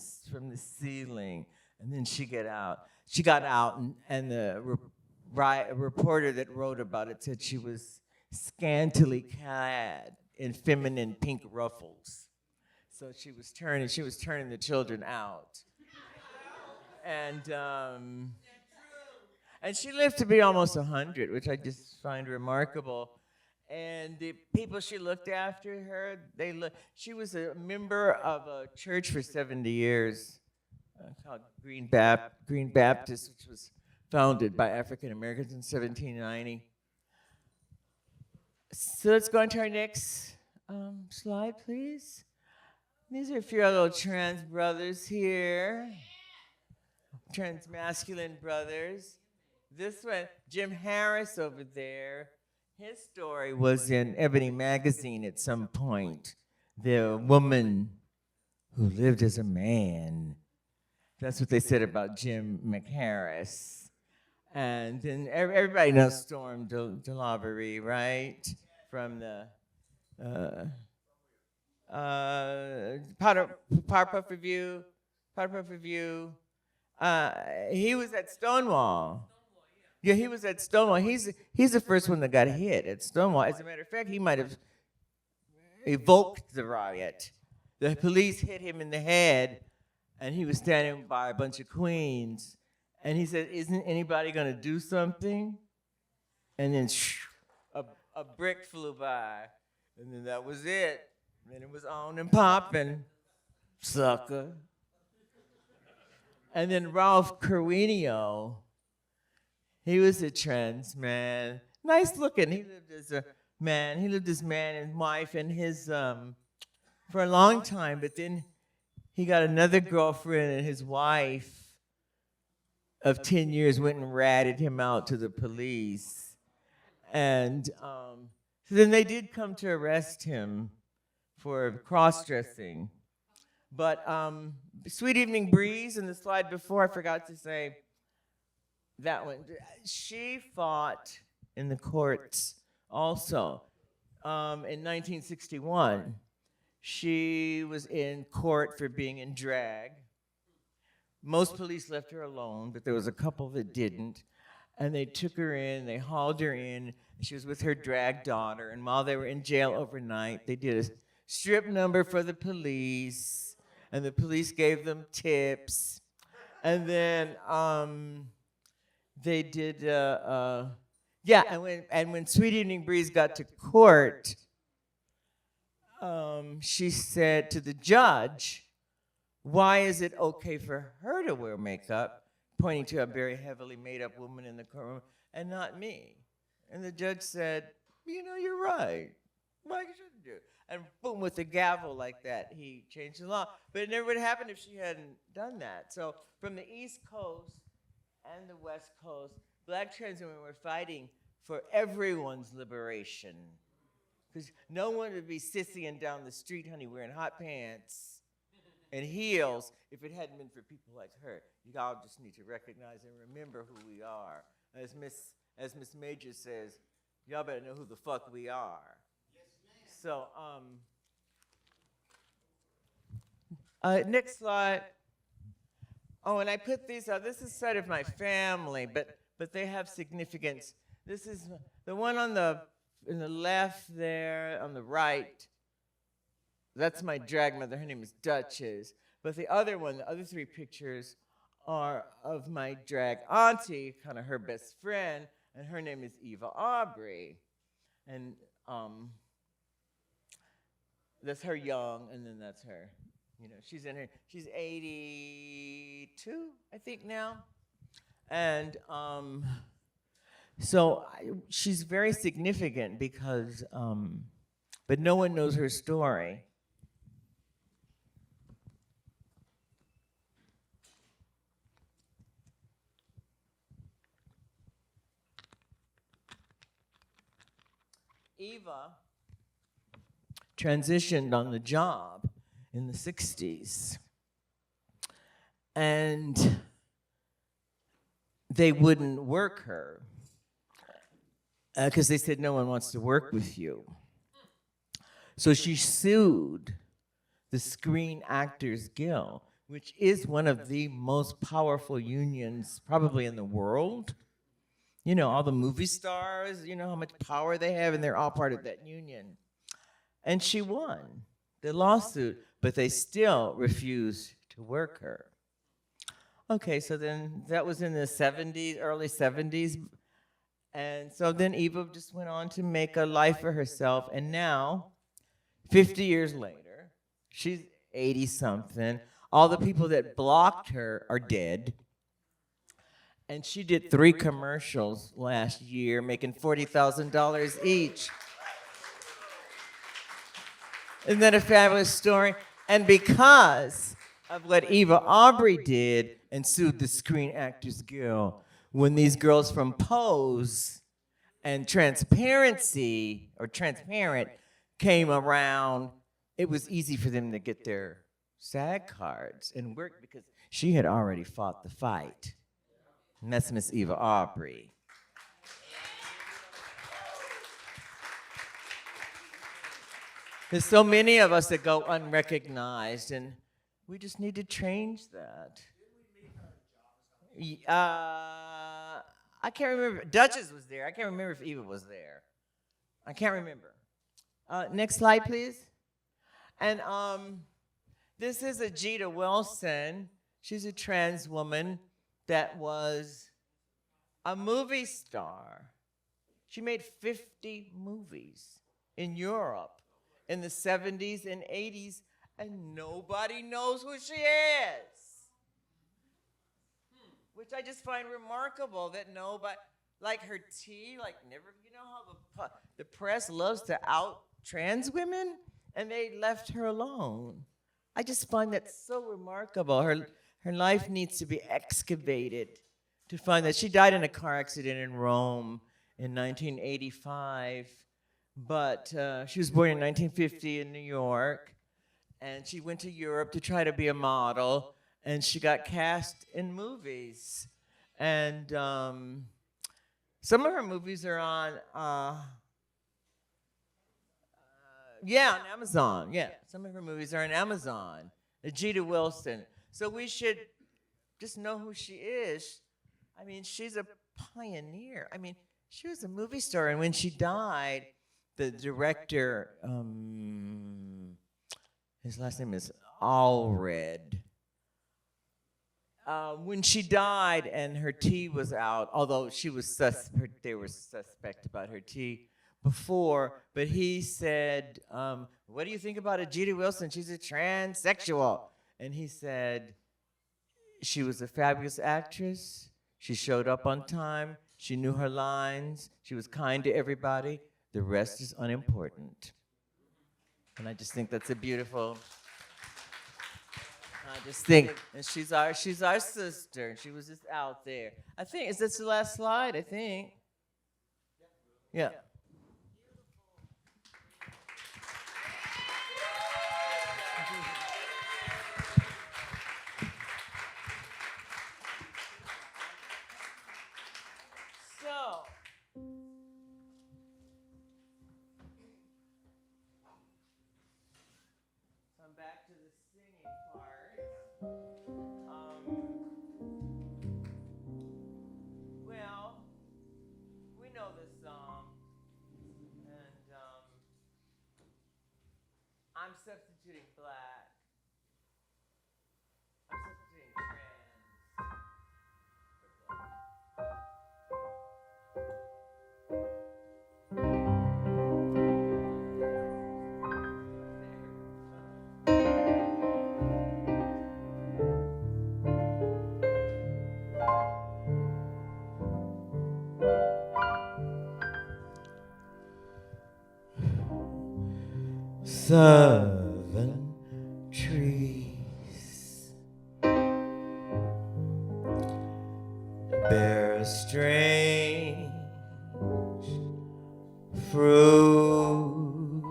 ceiling. And then she got out, and the reporter that wrote about it said she was scantily clad in feminine pink ruffles. So she was turning the children out. And she lived to be almost 100, which I just find remarkable. And the people she looked after her, she was a member of a church for 70 years called Green Baptist, which was founded by African Americans in 1790. So let's go on to our next slide, please. These are a few little trans brothers here. Transmasculine brothers. This one, Jim Harris over there, his story was in Ebony magazine at some point. The woman who lived as a man. That's what they said about Jim McHarris. And then everybody knows Storm DeLavery, right? From the Powerpuff Review. He was at Stonewall. Yeah, he was at Stonewall. He's the first one that got hit at Stonewall. As a matter of fact, he might have evoked the riot. The police hit him in the head, and he was standing by a bunch of queens. And he said, "Isn't anybody going to do something?" And then a brick flew by. And then that was it. And then it was on and popping. Sucker. And then Ralph Carwenio, he was a trans man. Nice looking. He lived as a man. He lived as man and wife and his, for a long time. But then he got another girlfriend, and his wife of 10 years went and ratted him out to the police. And so then they did come to arrest him for cross-dressing. But Sweet Evening Breeze, in the slide before, I forgot to say that one. She fought in the courts also. In 1961, she was in court for being in drag. Most police left her alone, but there was a couple that didn't. And they took her in, they hauled her in. She was with her drag daughter. And while they were in jail overnight, they did a strip number for the police. And the police gave them tips. And then they did, and when Sweet Evening Breeze got to court, she said to the judge, why is it okay for her to wear makeup, pointing to a very heavily made up woman in the courtroom, and not me? And the judge said, you know, you're right. Why shouldn't you? And boom, with the gavel like that, he changed the law. But it never would have happened if she hadn't done that. So from the East Coast and the West Coast, black trans women were fighting for everyone's liberation. Because no one would be sissying down the street, honey, wearing hot pants and heels if it hadn't been for people like her. You all just need to recognize and remember who we are. As Miss Major says, y'all better know who the fuck we are. Yes, ma'am. So, next slide. Oh, and I put these out. This is side of my family, but they have significance. This is the one on the left there, on the right. That's my drag mother. Her name is Duchess. But the other one, the other three pictures are of my drag auntie, kind of her best friend, and her name is Eva Aubrey. And that's her young, and then that's her. You know, she's 82, I think now. And so she's very significant because, but no one knows her story. Eva transitioned on the job in the 60s. And they wouldn't work her because they said no one wants to work with you. So she sued the Screen Actors Guild, which is one of the most powerful unions probably in the world. You know, all the movie stars, you know how much power they have, and they're all part of that union. And she won the lawsuit, but they still refused to work her. Okay, so then that was in the 70s, early 70s. And so then Eva just went on to make a life for herself. And now, 50 years later, she's 80-something. All the people that blocked her are dead. And she did 3 commercials last year, making $40,000 each. Isn't that a fabulous story? And because of what Eva Aubrey did and sued the Screen Actors Guild, when these girls from Pose and Transparency, or Transparent, came around, it was easy for them to get their SAG cards and work because she had already fought the fight. And that's Miss Eva Aubrey. There's so many of us that go unrecognized, and we just need to change that. I can't remember. Duchess was there. I can't remember if Eva was there. I can't remember. Next slide, please. And this is Aja Wilson. She's a trans woman that was a movie star. She made 50 movies in Europe in the 70s and 80s, and nobody knows who she is. Which I just find remarkable that nobody, like her tea, like never, you know how the press loves to out trans women, and they left her alone. I just find that so remarkable. Her life needs to be excavated to find that she died in a car accident in Rome in 1985. But she was born in 1950 in New York, and she went to Europe to try to be a model, and she got cast in movies. And some of her movies are on, on Amazon. Yeah, some of her movies are on Amazon. Aja Wilson. So we should just know who she is. I mean, she's a pioneer. I mean, she was a movie star, and when she died, the director, his last name is Allred. When she died and her tea was out, although she was they were suspect about her tea before, but he said, what do you think about Ajita Wilson? She's a transsexual. And he said, she was a fabulous actress. She showed up on time. She knew her lines. She was kind to everybody. The rest is unimportant. And I just think that's a beautiful... I just think, and she's our sister, and she was just out there. I think, is this the last slide? I think. Yeah. So, come back to the singing part. Well, we know this song, and I'm substituting black. I'm substituting trans Southern trees bear strange fruit,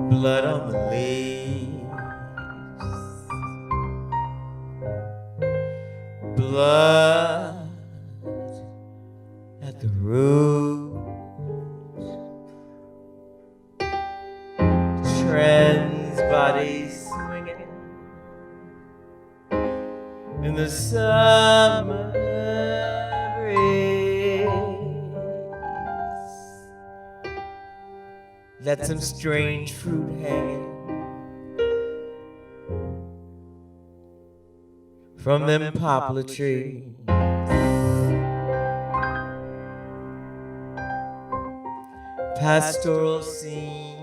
blood on the leaves, blood at the root. Trans bodies swinging in the summer breeze. Let some strange fruit hanging from them poplar trees. Pastoral scene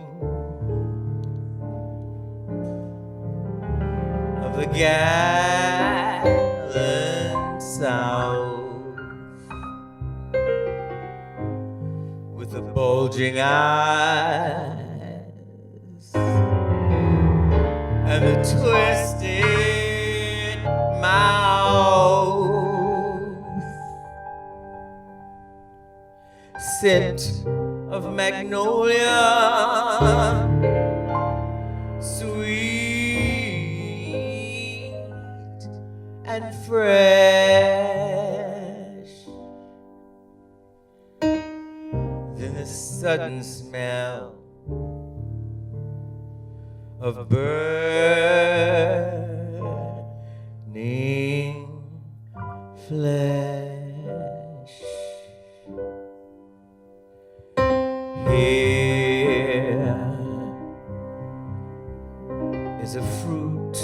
of the gallant South, with the bulging eyes and the twisted mouth, scent of magnolia, sweet and fresh. Then the sudden smell of burning flesh. Here is a fruit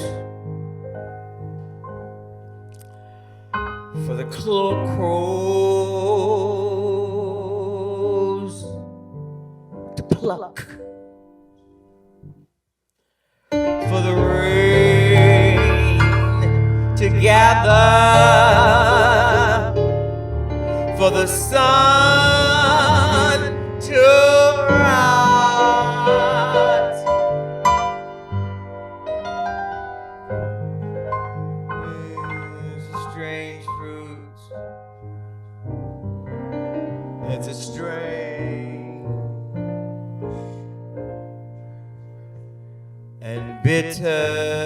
for the crows to pluck, for the rain to gather, for the sun to rise. It's a strange fruit. It's a strange and bitter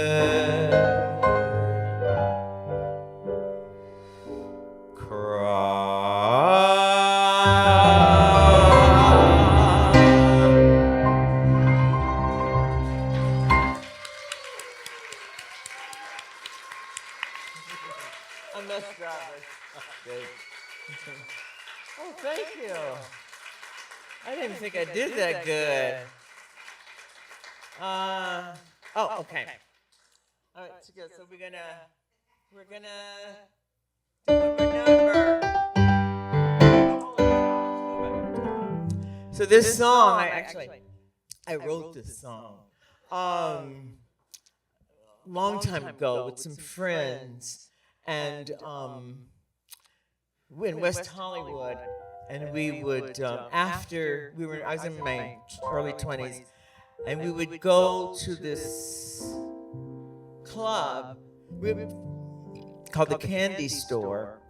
Oh, thank you. I didn't think I did that good. Oh, okay. All right, so we're gonna do a number. So this song, I wrote this song long time ago with some friends, and we're in West Hollywood, and we would after I was in my early 20s, and we would go to this club called the Candy Store,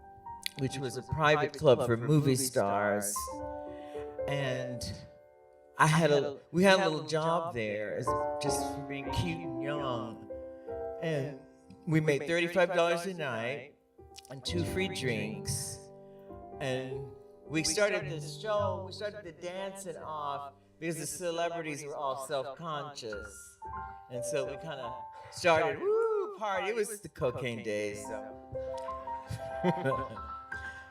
which was a private club for movie stars, and we had a little job there as just for being cute and young, and we made $35 a night and 2 free drinks, and we started this show. We started the dancing off because the celebrities were all self-conscious, and so we kind of started party. It was the cocaine days, so.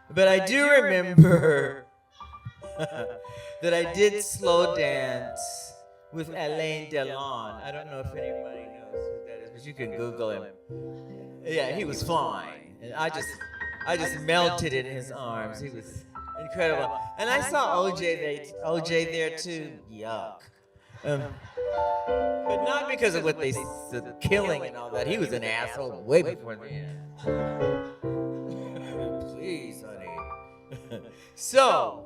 But I do remember that I did slow dance with Alain Delon. I don't know if anybody knows who that is, but you can Google him. Yeah, he was flying, and I just melted in his arms. He was incredible. And I saw OJ there too. Yuck. But not because of what the killing and all that. He was an asshole way before then. Please, honey. So,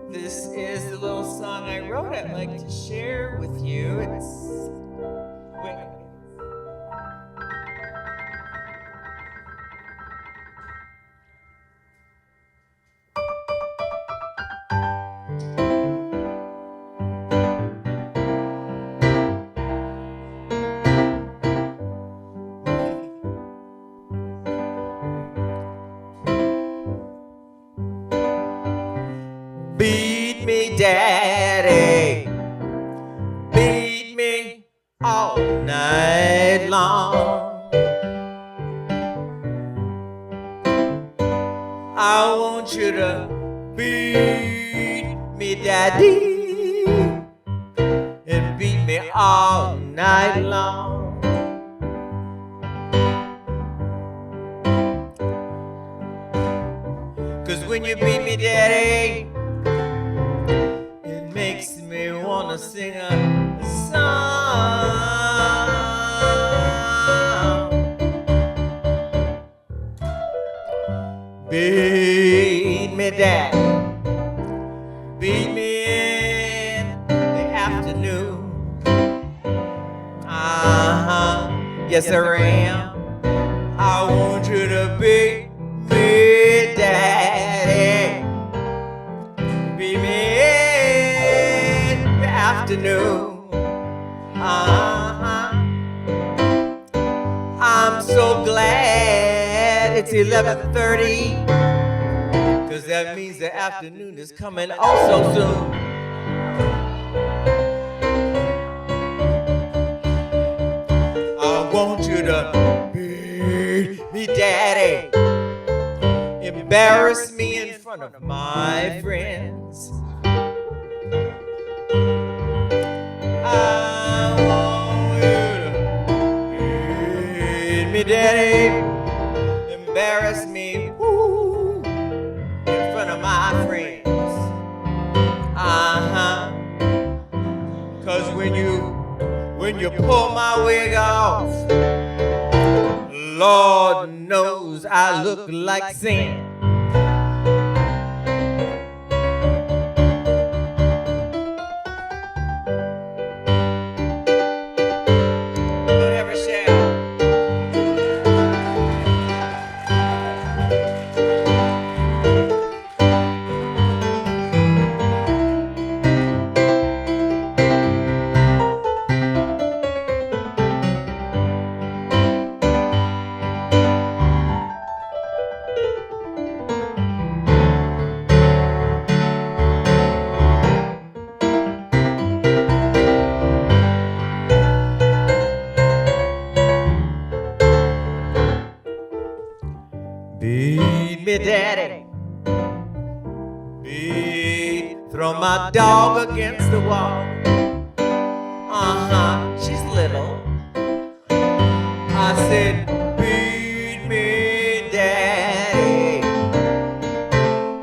this is the little song I wrote I'd like to share with you. Beat me, daddy, beat me all night long. I want you to beat me, daddy, and beat me all night long. 'Cause when you beat me, daddy, it makes me wanna sing a song. Beat me, daddy, beat me in the afternoon. Yes, I am. I want you to beat me, daddy, beat me in the afternoon. I'm so glad it's 11:30, 'cause that means the afternoon is coming also soon. I want you to beat me, daddy, embarrass me in front of my friends. I want you to beat me, daddy, embarrass me in front of my friends. 'Cause when you pull my wig off, Lord knows I look like sin. Beat me, daddy, throw my dog against the wall. She's little. I said, beat me, daddy.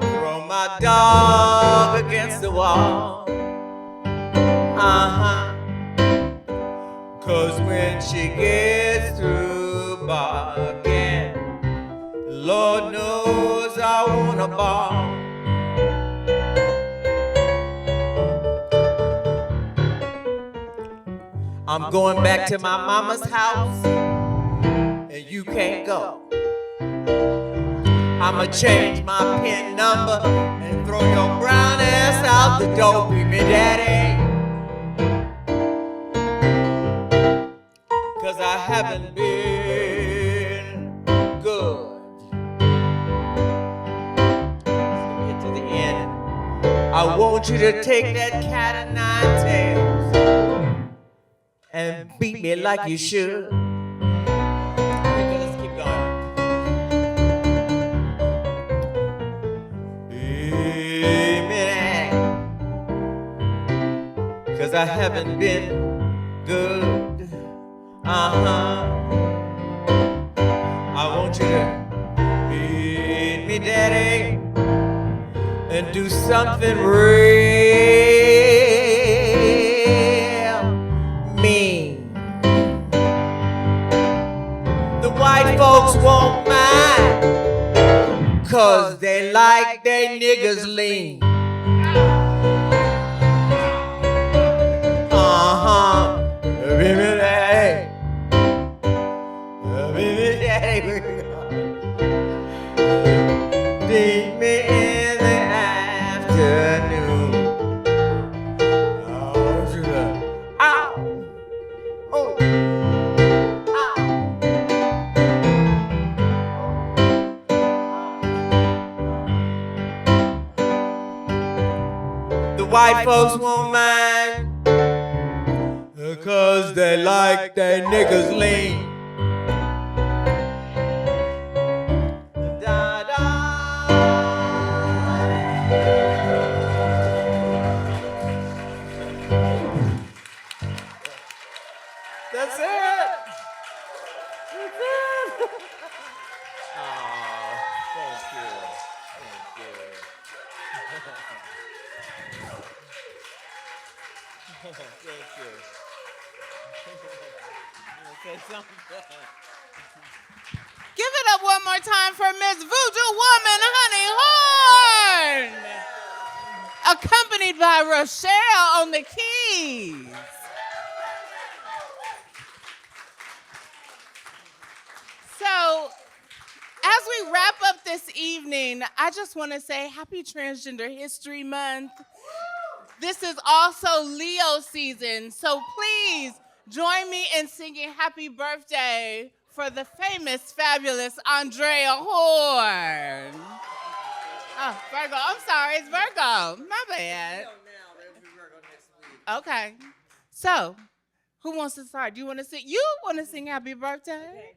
Throw my dog against the wall. 'Cause when she gets through barking, Lord knows I wanna ball. I'm going back to my mama's house, and you can't go. I'ma change my PIN number and throw your brown ass out the door, beat me, daddy. 'Cause I haven't been good. Let's get to the end. I want you to take that cat of nine tails and beat me like you should. Okay, let's keep going. Beat me, 'cause I haven't been good. I want you to beat me, daddy, and do something real mean. The white folks won't mind, 'cause they like their niggas lean. Baby, daddy. Baby, daddy. Beat me in the afternoon. Ow. Oh. Ow. The white folks won't mind, 'cause they like their niggas lean. Da, da. That's it. That's it. Oh, thank you. Thank you. Thank you. Okay, Give it up one more time for Miss Voodoo Woman Honey Horne, accompanied by Rochelle on the keys. So, as we wrap up this evening, I just want to say Happy Transgender History Month. This is also Leo season, so please join me in singing happy birthday for the famous, fabulous Andrea Horne. Oh, Virgo. I'm sorry, it's Virgo. My bad. Okay. So, who wants to start? Do you want to sing? You want to sing happy birthday?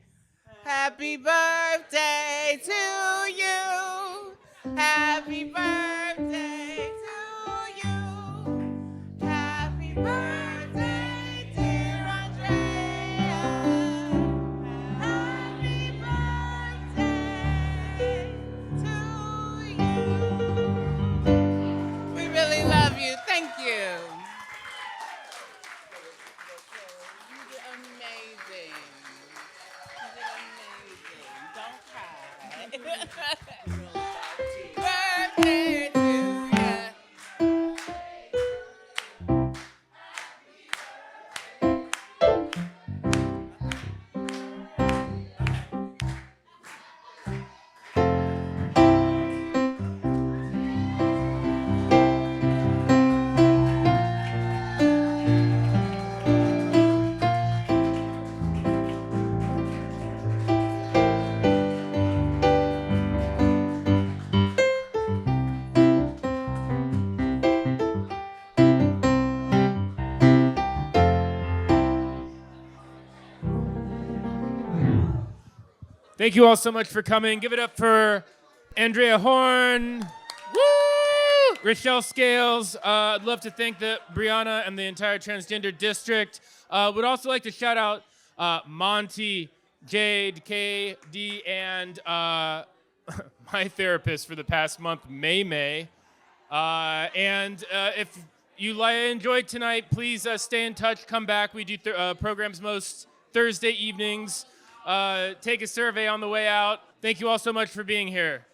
Happy birthday to you. Happy birthday to you. Happy birthday, dear Andrea. Happy birthday to you. We really love you. Thank you. You did amazing. You did amazing. Don't cry. Birthday to you. Thank you all so much for coming. Give it up for Andrea Horne. Woo! Rochelle Scales, I'd love to thank Brianna and the entire Transgender District. Would also like to shout out Monty, Jade, Kay, D, and my therapist for the past month, May. And if you enjoyed tonight, please stay in touch, come back. We do programs most Thursday evenings. Take a survey on the way out. Thank you all so much for being here.